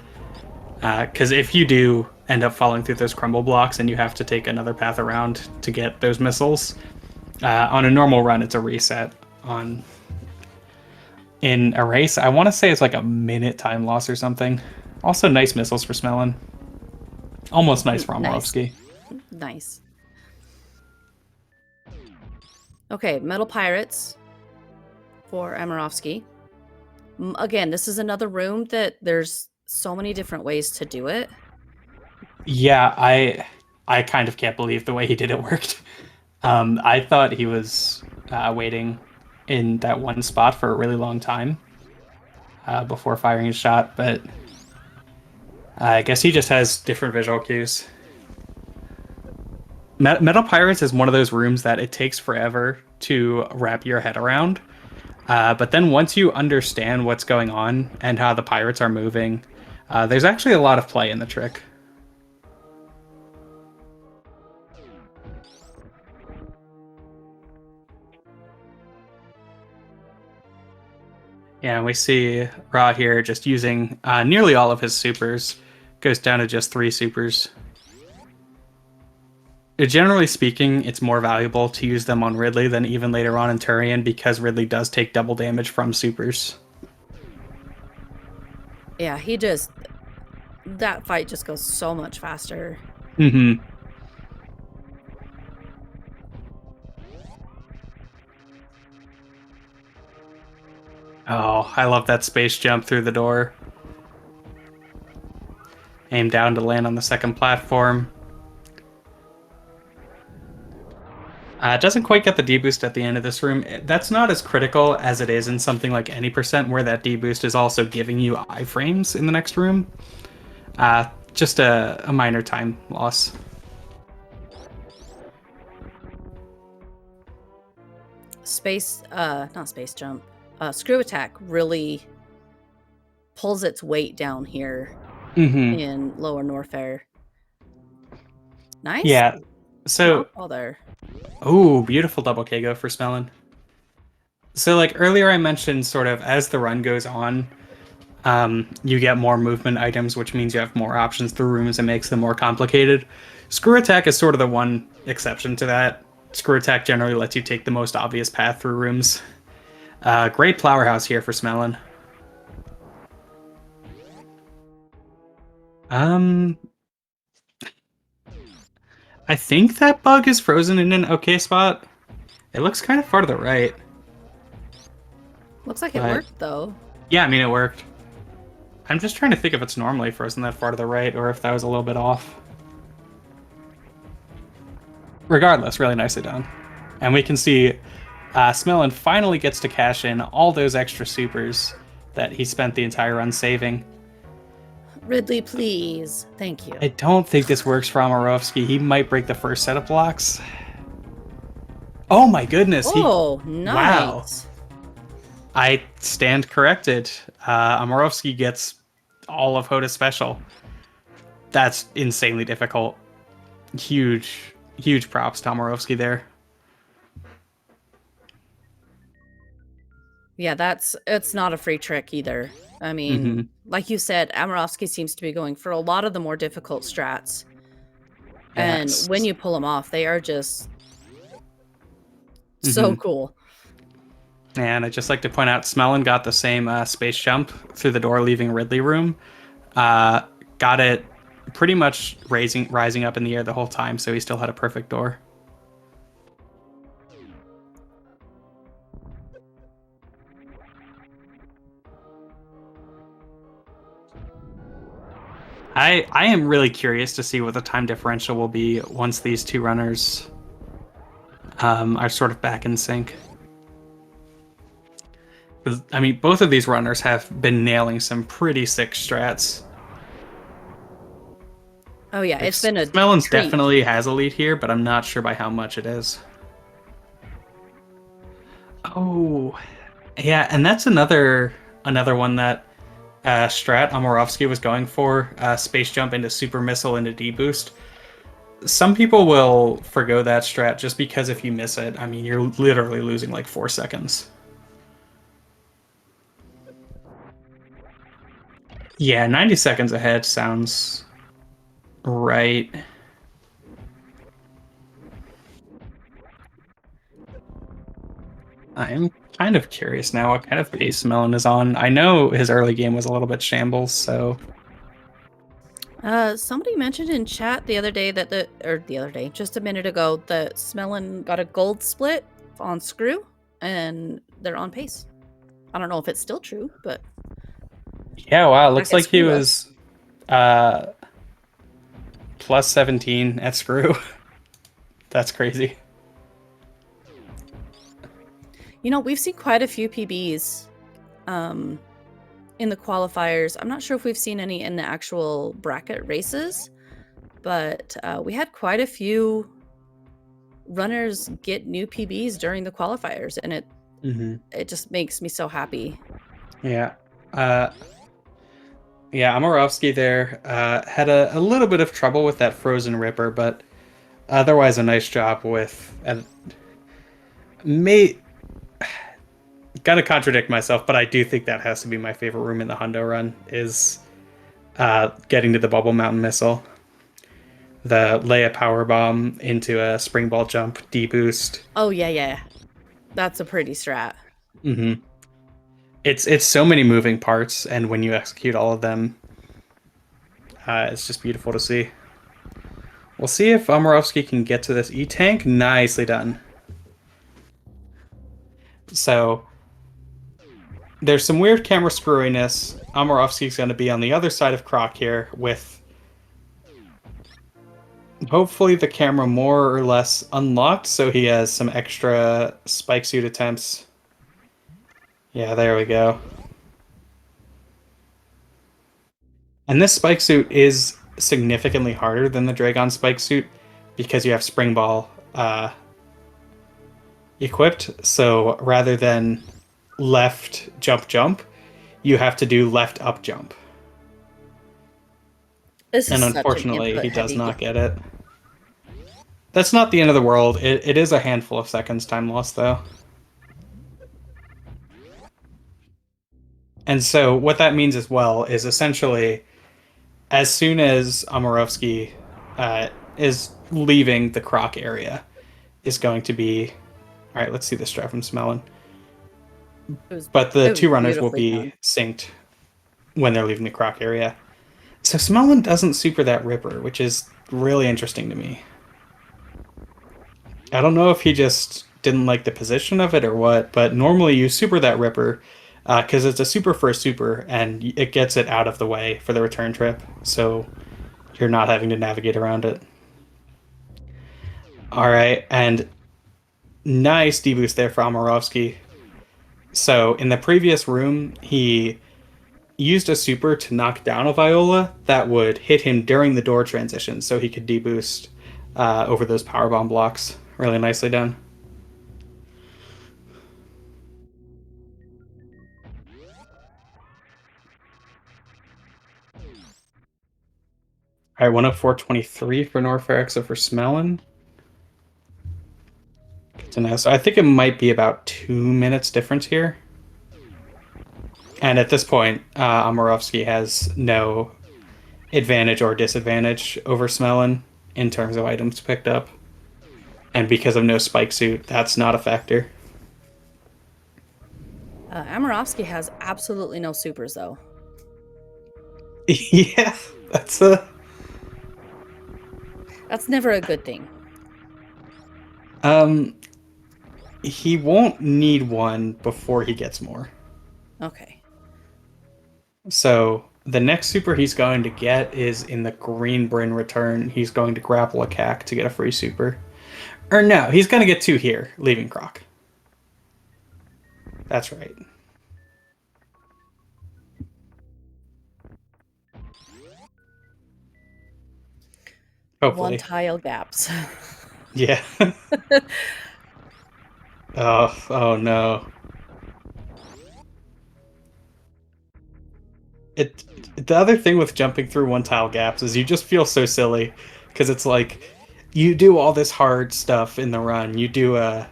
Because if you do end up falling through those crumble blocks and you have to take another path around to get those missiles, on a normal run it's a reset. On in a race, I want to say it's like a minute time loss or something. Also, nice missiles for Smelon. Almost nice for Nice. Amarovski. Nice. Okay, Metal Pirates for Amarovski. Again, this is another room that there's so many different ways to do it. Yeah, I kind of can't believe the way he did it worked. I thought he was waiting in that one spot for a really long time before firing his shot, but I guess he just has different visual cues. Metal Pirates is one of those rooms that it takes forever to wrap your head around. But then once you understand what's going on and how the pirates are moving, there's actually a lot of play in the trick. Yeah, we see Ra here just using nearly all of his supers. Goes down to just 3 supers. Generally speaking, it's more valuable to use them on Ridley than even later on in Turian because Ridley does take double damage from supers. Yeah, that fight just goes so much faster. Mm-hmm. Oh, I love that space jump through the door. Aim down to land on the second platform. It doesn't quite get the D-boost at the end of this room. That's not as critical as it is in something like any percent, where that D-boost is also giving you iframes in the next room. Just a minor time loss. Not space jump. Screw attack really pulls its weight down here Mm-hmm. in Lower Norfair. Nice. Yeah. So, All there. oh, beautiful double KO for Smelon. So, like earlier, I mentioned sort of as the run goes on, you get more movement items, which means you have more options through rooms and makes them more complicated. Screw attack is sort of the one exception to that. Screw attack generally lets you take the most obvious path through rooms. Great powerhouse here for Smelon. Um, I think that bug is frozen in an okay spot. It looks kind of far to the right. Looks like it But worked though. yeah, I mean, it worked. I'm just trying to think if it's normally frozen that far to the right or if that was a little bit off. Regardless, really nicely done. And we can see Smelon finally gets to cash in all those extra supers that he spent the entire run saving. Ridley, please. Thank you. I don't think this works for Amarovski. He might break the first set of blocks. Oh my goodness. Oh, nice. Wow. I stand corrected. Amarovski gets all of Hoda's special. That's insanely difficult. Huge props to Amarovski there. Yeah, it's not a free trick either. I mean, like you said, Amarovski seems to be going for a lot of the more difficult strats. And Yes. when you pull them off, they are just so Mm-hmm. cool. And I'd just like to point out, Smelon got the same space jump through the door, leaving Ridley room. Got it pretty much rising up in the air the whole time, so he still had a perfect door. I am really curious to see what the time differential will be once these two runners are sort of back in sync. I mean, both of these runners have been nailing some pretty sick strats. Oh yeah, it's been a Smelons treat. definitely has a lead here, but I'm not sure by how much it is. Oh, yeah, and that's another one that strat Amarovski was going for, space jump into super missile into D boost. Some people will forgo that strat just because if you miss it, I mean, you're literally losing like 4 seconds. Yeah, 90 seconds ahead sounds right. I'm kind of curious now what kind of pace Melon is on. I know his early game was a little bit shambles, so Somebody mentioned in chat the other day just a minute ago, that Smelon got a gold split on Screw, and they're on pace. I don't know if it's still true, but yeah, wow, it back looks at like he Screw was uh plus 17 at Screw. That's crazy. You know, we've seen quite a few PBs in the qualifiers. I'm not sure if we've seen any in the actual bracket races, but we had quite a few runners get new PBs during the qualifiers, and it just makes me so happy. Yeah. Yeah, Amarovski there had a little bit of trouble with that Frozen Ripper, but otherwise a nice job with... Gotta contradict myself, but I do think that has to be my favorite room in the Hundo run, is getting to the Bubble Mountain Missile. The lay a power bomb into a spring ball jump, D-boost. Oh, yeah. That's a pretty strat. It's so many moving parts, and when you execute all of them, it's just beautiful to see. We'll see if Amarovski can get to this E-Tank. Nicely done. So, there's some weird camera screwiness. Amarovski's going to be on the other side of Croc here with hopefully the camera more or less unlocked, so he has some extra spike suit attempts. Yeah, there we go. And this spike suit is significantly harder than the Dragon spike suit because you have spring ball equipped. So rather than left jump, you have to do left up jump. This And is such an unfortunately, he does input-heavy not game. get it. That's not the end of the world. It is a handful of seconds time loss, though. And so what that means as well is essentially, as soon as Amarovski is leaving the Croc area, is going to be... All right, let's see the strat from Smelon. But the It was two runners will beautifully be done. synced when they're leaving the Croc area. So Smelon doesn't super that Ripper, which is really interesting to me. I don't know if he just didn't like the position of it or what, but normally you super that Ripper because it's a super for a super, and it gets it out of the way for the return trip, so you're not having to navigate around it. All right, and nice deboost there for Amarovski. So in the previous room, he used a super to knock down a Viola that would hit him during the door transition, so he could deboost over those powerbomb blocks. Really nicely done. All right, 104.23 for Norfax for Smelon. Good to know. So I think it might be about 2 minutes difference here. And at this point, Amarovski has no advantage or disadvantage over Smelon in terms of items picked up. And because of no spike suit, that's not a factor. Amarovski has absolutely no supers, though. Yeah, that's a That's never a good thing. um he won't need one before he gets more. Okay. So the next super he's going to get is in the Green Bryn return. He's going to grapple a cack to get a free super. Or no, he's going to get two here, leaving Croc. That's right. One Hopefully. tile gaps. Yeah. Oh no. It the other thing with jumping through one tile gaps is you just feel so silly because it's like you do all this hard stuff in the run. You do a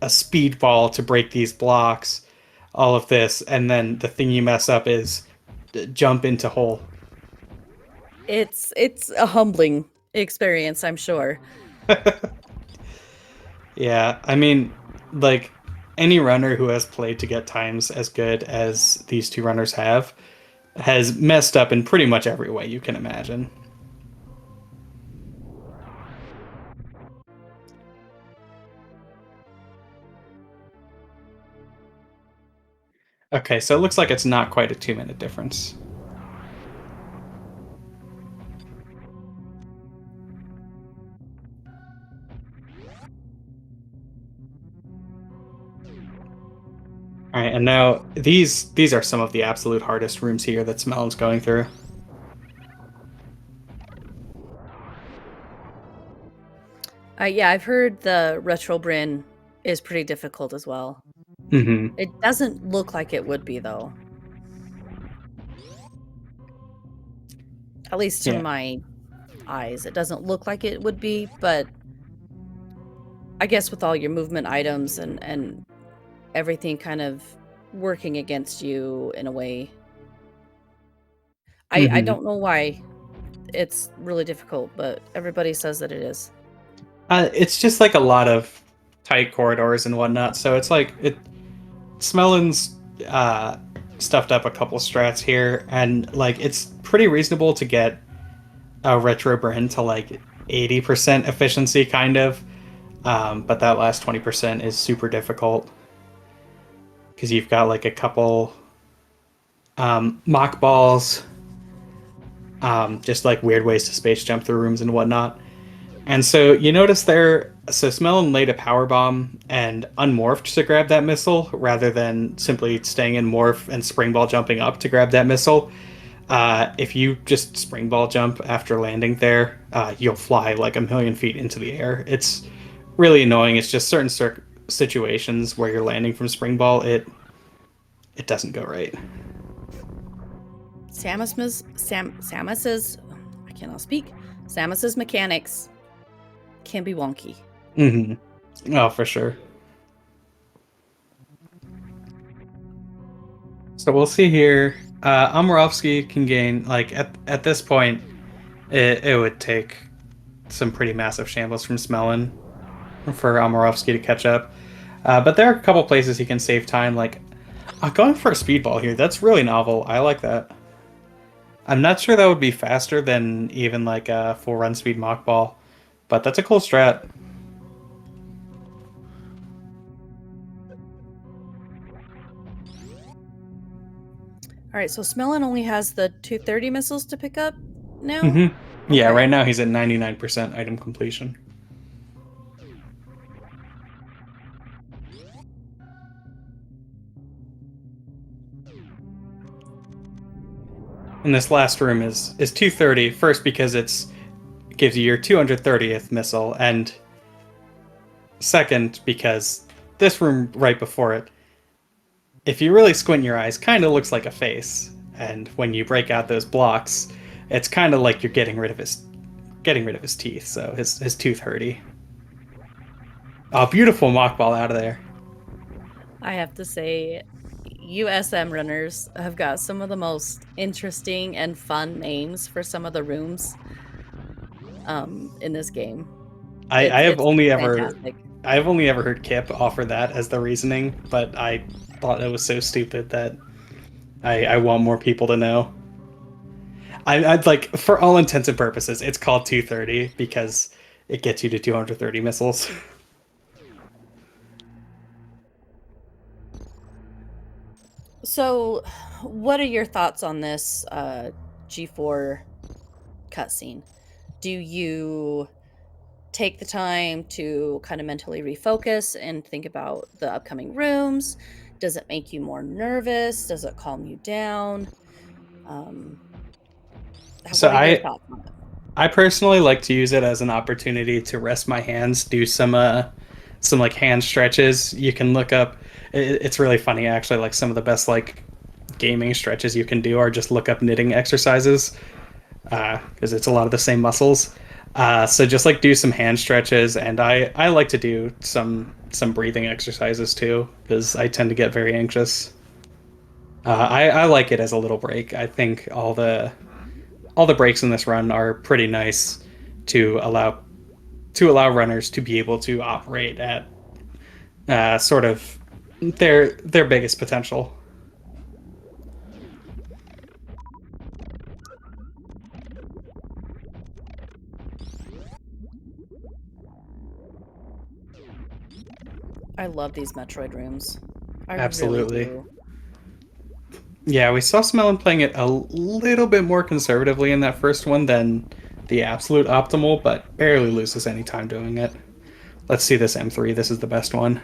speed ball to break these blocks, all of this, and then the thing you mess up is jump into hole. It's a humbling experience, I'm sure. Yeah, I mean, like any runner who has played to get times as good as these two runners have has messed up in pretty much every way you can imagine. Okay, so it looks like it's not quite a 2 minute difference. All right, and now these are some of the absolute hardest rooms here that Smelon's going through. Yeah, I've heard the Retro Bryn is pretty difficult as well. Mm-hmm. It doesn't look like it would be, though. At least to Yeah. my eyes. It doesn't look like it would be, but I guess with all your movement items and everything kind of working against you in a way. I Mm-hmm. don't know why it's really difficult, but everybody says that it is. It's just like a lot of tight corridors and whatnot. So it's like Smelon's stuffed up a couple strats here, and like it's pretty reasonable to get a retro Bryn to like 80% efficiency, kind of. But that last 20% is super difficult because you've got like a couple mock balls, just like weird ways to space jump through rooms and whatnot. And so you notice there, so Smelon laid a power bomb and unmorphed to grab that missile rather than simply staying in morph and spring ball jumping up to grab that missile. If you just spring ball jump after landing there, you'll fly like a million feet into the air. It's really annoying. It's just certain situations where you're landing from spring ball, it doesn't go right. Samus's I cannot speak. Samus's mechanics can be wonky. Mm-hmm. Oh, for sure. So we'll see here. Amarovski can gain, like, at this point, it would take some pretty massive shambles from Smelon for Amarovski to catch up. But there are a couple places he can save time, like going for a speedball here. That's really novel. I like that. I'm not sure that would be faster than even like a full run speed mock ball, but that's a cool strat. All right, so Smelon only has the 230 missiles to pick up now? Mm-hmm. Yeah, Okay. right now he's at 99% item completion. And this last room is 230, first because it gives you your 230th missile, and second because this room right before it, if you really squint your eyes, kind of looks like a face. And when you break out those blocks, it's kind of like you're getting rid of his getting rid of his teeth, so his tooth hurty. Oh, beautiful mock ball out of there. I have to say, USM runners have got some of the most interesting and fun names for some of the rooms in this game. I have It's only ever fantastic. I've only ever heard Kip offer that as the reasoning, but I thought it was so stupid that I want more people to know. I'd like, for all intents and purposes, it's called 230 because it gets you to 230 missiles. So, what are your thoughts on this G4 cutscene? Do you take the time to kind of mentally refocus and think about the upcoming rooms? Does it make you more nervous? Does it calm you down? Um, So what are your thoughts on it? I personally like to use it as an opportunity to rest my hands, do some like hand stretches. You can look up. It's really funny actually. Like some of the best like gaming stretches you can do are just look up knitting exercises because it's a lot of the same muscles. So just like do some hand stretches, and I like to do some breathing exercises too because I tend to get very anxious. I like it as a little break. I think all the breaks in this run are pretty nice to allow runners to be able to operate at sort of their biggest potential. I love these Metroid rooms. I really Absolutely. do. Yeah, we saw Smelon playing it a little bit more conservatively in that first one than the absolute optimal, but barely loses any time doing it. Let's see this M3. This is the best one.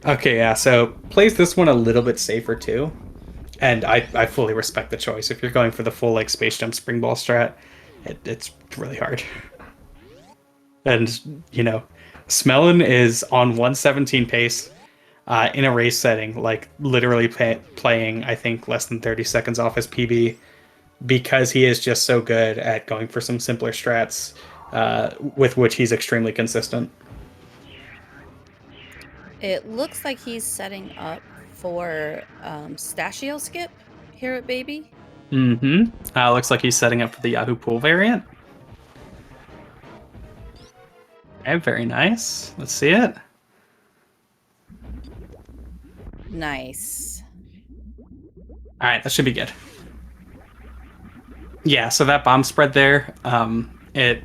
Okay, yeah, so plays this one a little bit safer too. And I fully respect the choice. If you're going for the full like space jump spring ball strat, it's really hard. And Smelon is on 117 pace in a race setting, like literally playing I think less than 30 seconds off his PB because he is just so good at going for some simpler strats with which he's extremely consistent. It looks like he's setting up for Stachio Skip here at Baby. Mm-hmm. Looks like he's setting up for the Yahoo Pool variant. Okay, very nice. Let's see it. Nice. All right, that should be good. Yeah, so that bomb spread there, it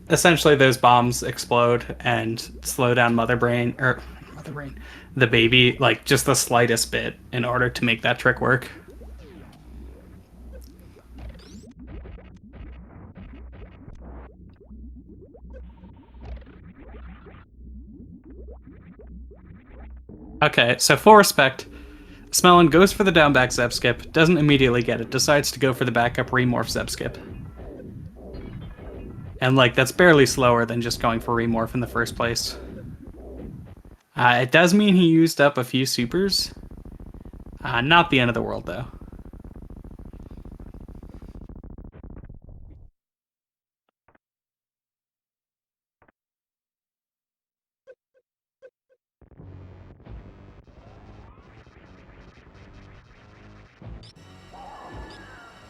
essentially those bombs explode and slow down Mother Brain, the baby, like just the slightest bit in order to make that trick work. Okay, so full respect. Smelon goes for the down back Zeb skip, doesn't immediately get it, decides to go for the backup remorph Zeb skip. And like that's barely slower than just going for remorph in the first place. It does mean he used up a few supers. Not the end of the world though.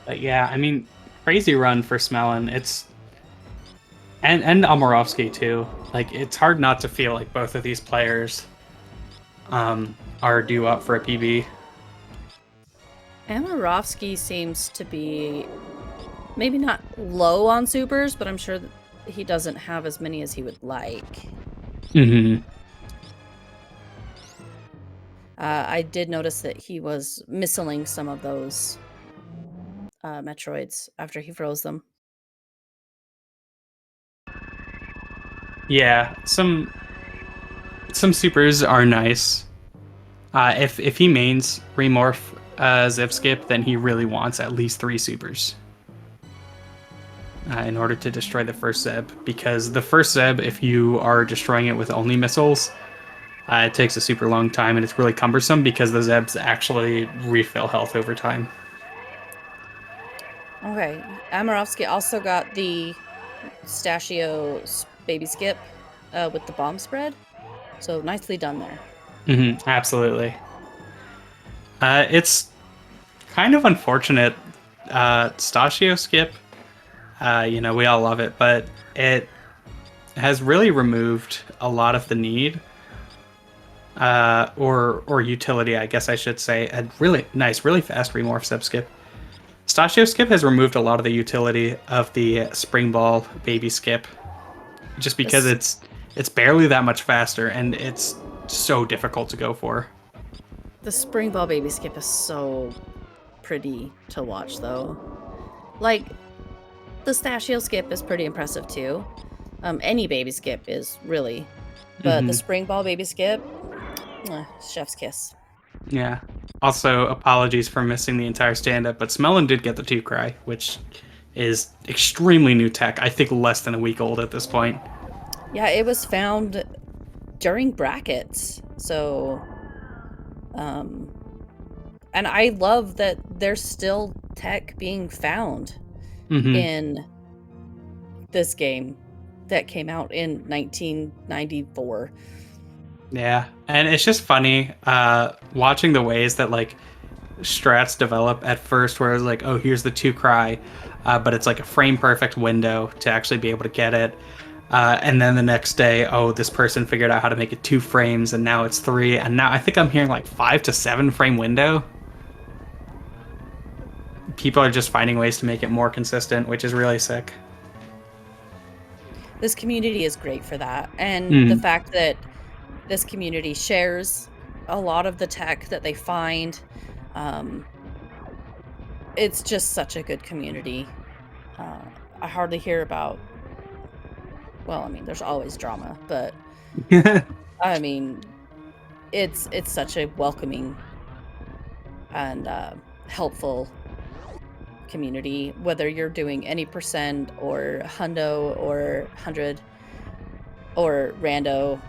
But yeah, I mean, crazy run for Smelon. It's and Amarovski too. Like it's hard not to feel like both of these players are due up for a PB. Amarovski seems to be maybe not low on supers, but I'm sure that he doesn't have as many as he would like. Mm-hmm. I did notice that he was missiling some of those Metroids after he froze them. Yeah, some supers are nice. If he mains remorph Zip Skip, then he really wants at least 3 supers in order to destroy the first Zeb. Because the first Zeb, if you are destroying it with only missiles, it takes a super long time and it's really cumbersome because the Zebs actually refill health over time. Okay. Amarovski also got the baby skip with the bomb spread. So nicely done there. Absolutely. It's kind of unfortunate. Stachio skip, we all love it, but it has really removed a lot of the need, or utility, I guess I should say. A really nice, really fast remorph sub skip. Stachio skip has removed a lot of the utility of the spring ball baby skip, just because This it's barely that much faster and it's so difficult to go for. The spring ball baby skip is so pretty to watch, though. Like, the stachio skip is pretty impressive, too. Any baby skip is, really. But the spring ball baby skip, chef's kiss. Yeah. Also, apologies for missing the entire stand-up, but Smelon did get the 2 cry, which is extremely new tech. I think less than a week old at this point. Yeah, it was found during brackets. So, and I love that there's still tech being found in this game that came out in 1994. Yeah, and it's just funny watching the ways that like strats develop at first, where it's like, oh, here's the 2 cry, but it's like a frame perfect window to actually be able to get it. And then the next day, oh, this person figured out how to make it 2 frames, and now it's 3, and now I think I'm hearing like 5 to 7 frame window. People are just finding ways to make it more consistent, which is really sick. This community is great for that, and the fact that this community shares a lot of the tech that they find, it's just such a good community. I hardly hear about, well, I mean, there's always drama, but I mean, it's such a welcoming and helpful community, whether you're doing any percent or hundo or 100 or rando.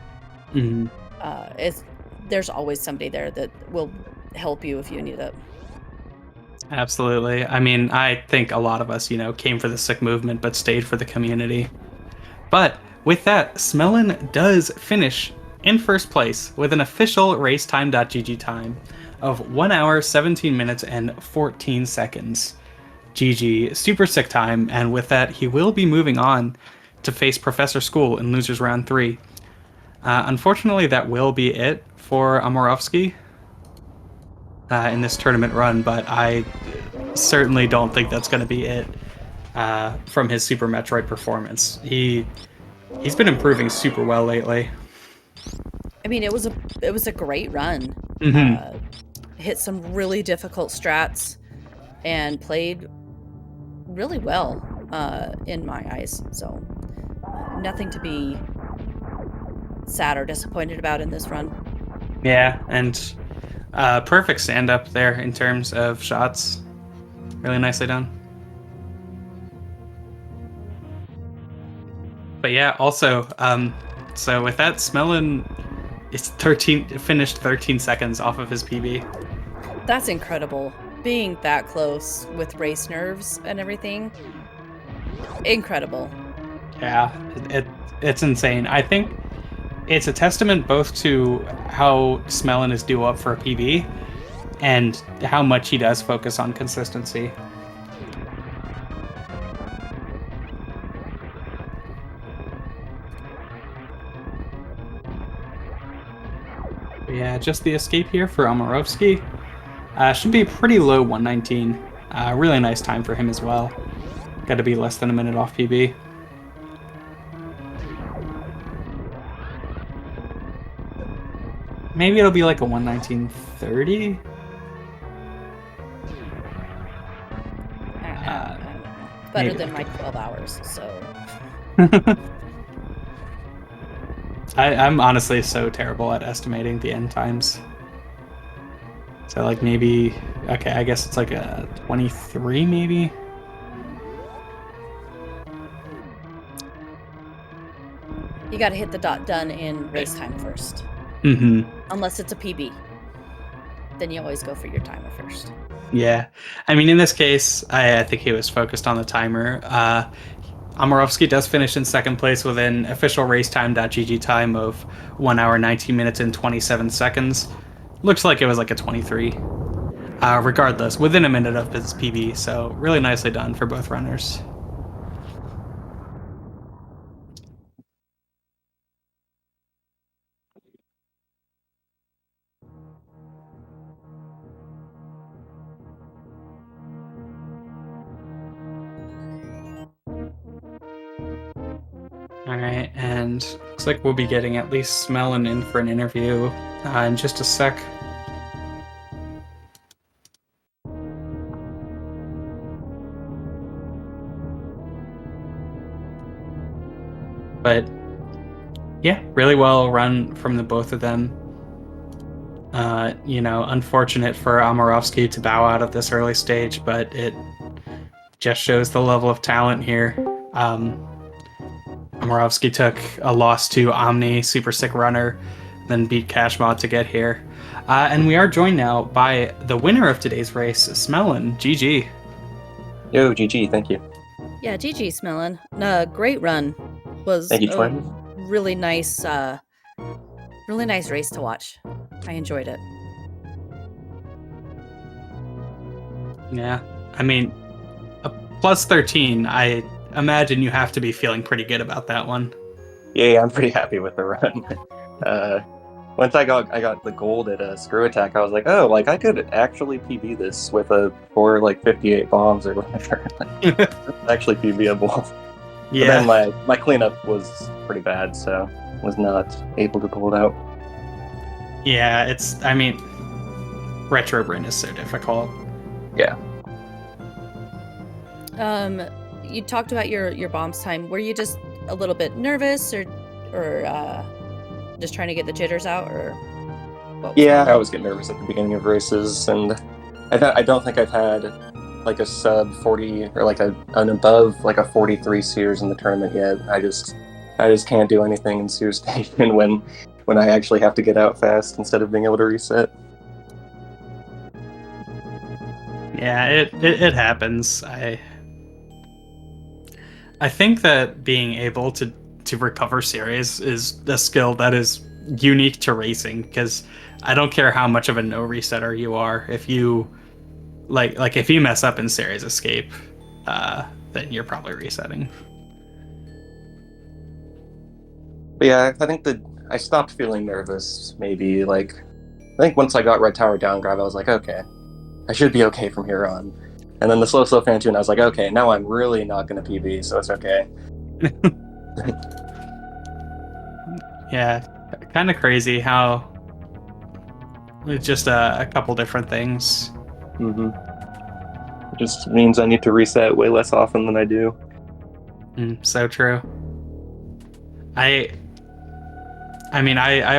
There's always somebody there that will help you if you need it. Absolutely. I mean, I think a lot of us, came for the sick movement but stayed for the community. But with that, Smelon does finish in first place with an official racetime.gg time of 1 hour, 17 minutes, and 14 seconds. GG, super sick time, and with that, he will be moving on to face Professor School in Losers Round 3. Unfortunately, that will be it for Amarovski in this tournament run, but I certainly don't think that's going to be it from his Super Metroid performance. He's been improving super well lately. I mean, it was a great run. Hit some really difficult strats and played really well in my eyes. So nothing to be sad or disappointed about in this run. Yeah, and perfect stand-up there in terms of shots. Really nicely done. But yeah, also, so with that, Smelon is finished 13 seconds off of his PB. That's incredible. Being that close with race nerves and everything. Incredible. Yeah, it's insane. I think it's a testament both to how Smelon is due up for a PB and how much he does focus on consistency. But yeah, just the escape here for Amarovski. Should be pretty low 119. Really nice time for him as well. Got to be less than a minute off PB. Maybe it'll be like a 119.30. Better maybe. Than my 12 hours, so. I'm honestly so terrible at estimating the end times. So like maybe, okay, I guess it's like a 23 maybe? You gotta hit the dot done in race time first. Mm-hmm. Unless it's a PB. then you always go for your timer first. Yeah. I mean, in this case, I think he was focused on the timer. Amarovski does finish in second place with an official racetime.gg time of 1 hour, 19 minutes, and 27 seconds. Looks like it was like a 23. Regardless, within a minute of his PB, so really nicely done for both runners. All right, and looks like we'll be getting at least Smelon in for an interview in just a sec. But yeah, really well run from the both of them. Unfortunate for Amarovski to bow out of this early stage, but it just shows the level of talent here. Amarovski took a loss to Omni, super sick runner, then beat Cashmod to get here. And we are joined now by the winner of today's race, Smelon. GG. Yo, GG, thank you. Yeah, GG, Smelon. Great run. Was Thank you, a Twin. really nice race to watch. I enjoyed it. Yeah, I mean, a plus 13, I imagine you have to be feeling pretty good about that one. Yeah, I'm pretty happy with the run. Once I got the gold at Screw Attack, I was like, oh, like I could actually PB this with a 58 bombs or whatever. Actually PBable. Yeah. But then my cleanup was pretty bad, so was not able to pull it out. Yeah, Retro Brain is so difficult. Yeah. You talked about your bombs time. Were you just a little bit nervous or just trying to get the jitters out, or what was Yeah, going on? I always get nervous at the beginning of races, and I don't think I've had like a sub 40 or like an above like a 43 Sears in the tournament yet. I just can't do anything in Sears Station when I actually have to get out fast instead of being able to reset. Yeah, it happens. I think that being able to recover series is a skill that is unique to racing, because I don't care how much of a no resetter you are. If you like if you mess up in series escape, then you're probably resetting. But yeah, I think that I stopped feeling nervous maybe I think once I got Red Tower down grab, I was like, okay, I should be okay from here on. And then the slow fan tune, I was like, okay, now I'm really not going to PB, so it's okay. Yeah, kind of crazy how it's just a couple different things. Mm-hmm. It just means I need to reset way less often than I do. So true. I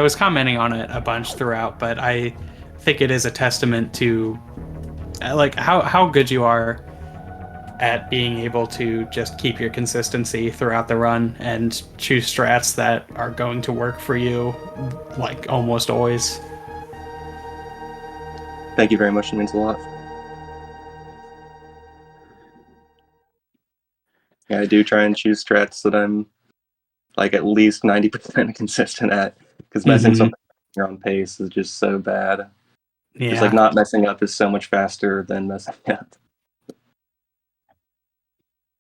was commenting on it a bunch throughout, but I think it is a testament to like how good you are at being able to just keep your consistency throughout the run and choose strats that are going to work for you, like almost always. Thank you very much. It means a lot. Yeah, I do try and choose strats that I'm like at least 90% consistent at, because messing something you're on pace is just so bad. Yeah. Just like not messing up is so much faster than messing up.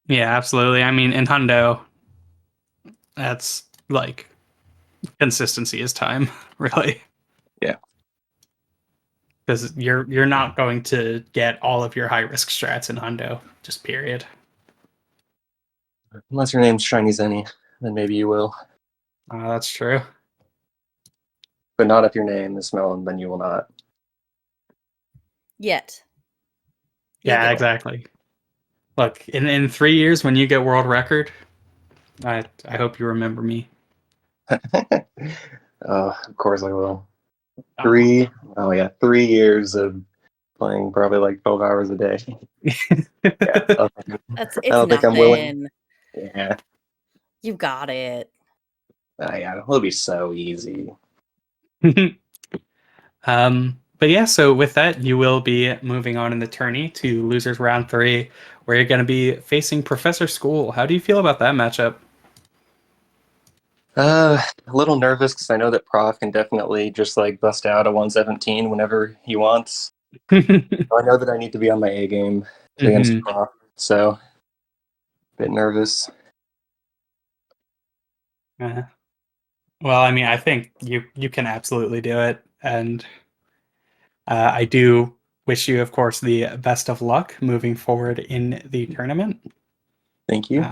Yeah, absolutely. I mean, in Hundo, that's like consistency is time, really. Yeah. Because you're not going to get all of your high risk strats in Hundo, just period. Unless your name's Shiny Zenny, then maybe you will. That's true. But not if your name is Smelon, then you will not. Yet. Yeah, exactly. Look, in 3 years when you get world record, I hope you remember me. Of course I will. 3 years of playing probably like 12 hours a day. Yeah, It's I don't think I'm willing. Yeah. You got it. Yeah, it'll be so easy. But But yeah, so with that, you will be moving on in the tourney to losers round 3, where you're going to be facing Professor School. How do you feel about that matchup? A little nervous because I know that Prof can definitely just like bust out a 117 whenever he wants. I know that I need to be on my A game against Prof, so a bit nervous. Well, I mean, I think you can absolutely do it, and I do wish you, of course, the best of luck moving forward in the tournament. Thank you.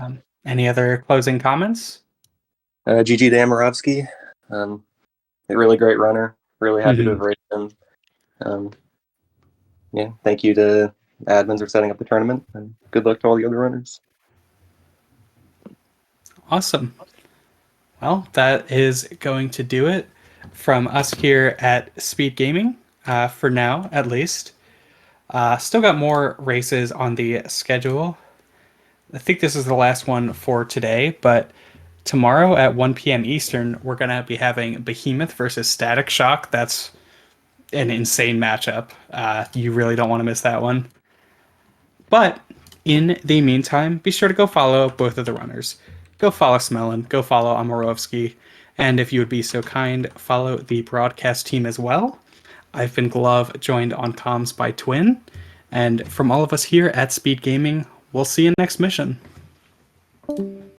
Any other closing comments? GG to Amarovski. A really great runner. Really happy to have raced him. Yeah, thank you to admins for setting up the tournament, and good luck to all the other runners. Awesome. Well, that is going to do it from us here at Speedgaming, for now, at least. Still got more races on the schedule. I think this is the last one for today, but tomorrow at 1 p.m. Eastern, we're going to be having Behemoth versus Static Shock. That's an insane matchup. You really don't want to miss that one. But in the meantime, be sure to go follow both of the runners. Go follow Smelon, go follow Amarovski, and if you would be so kind, follow the broadcast team as well. I've been Glove, joined on comms by Twin, and from all of us here at Speed Gaming, we'll see you next mission.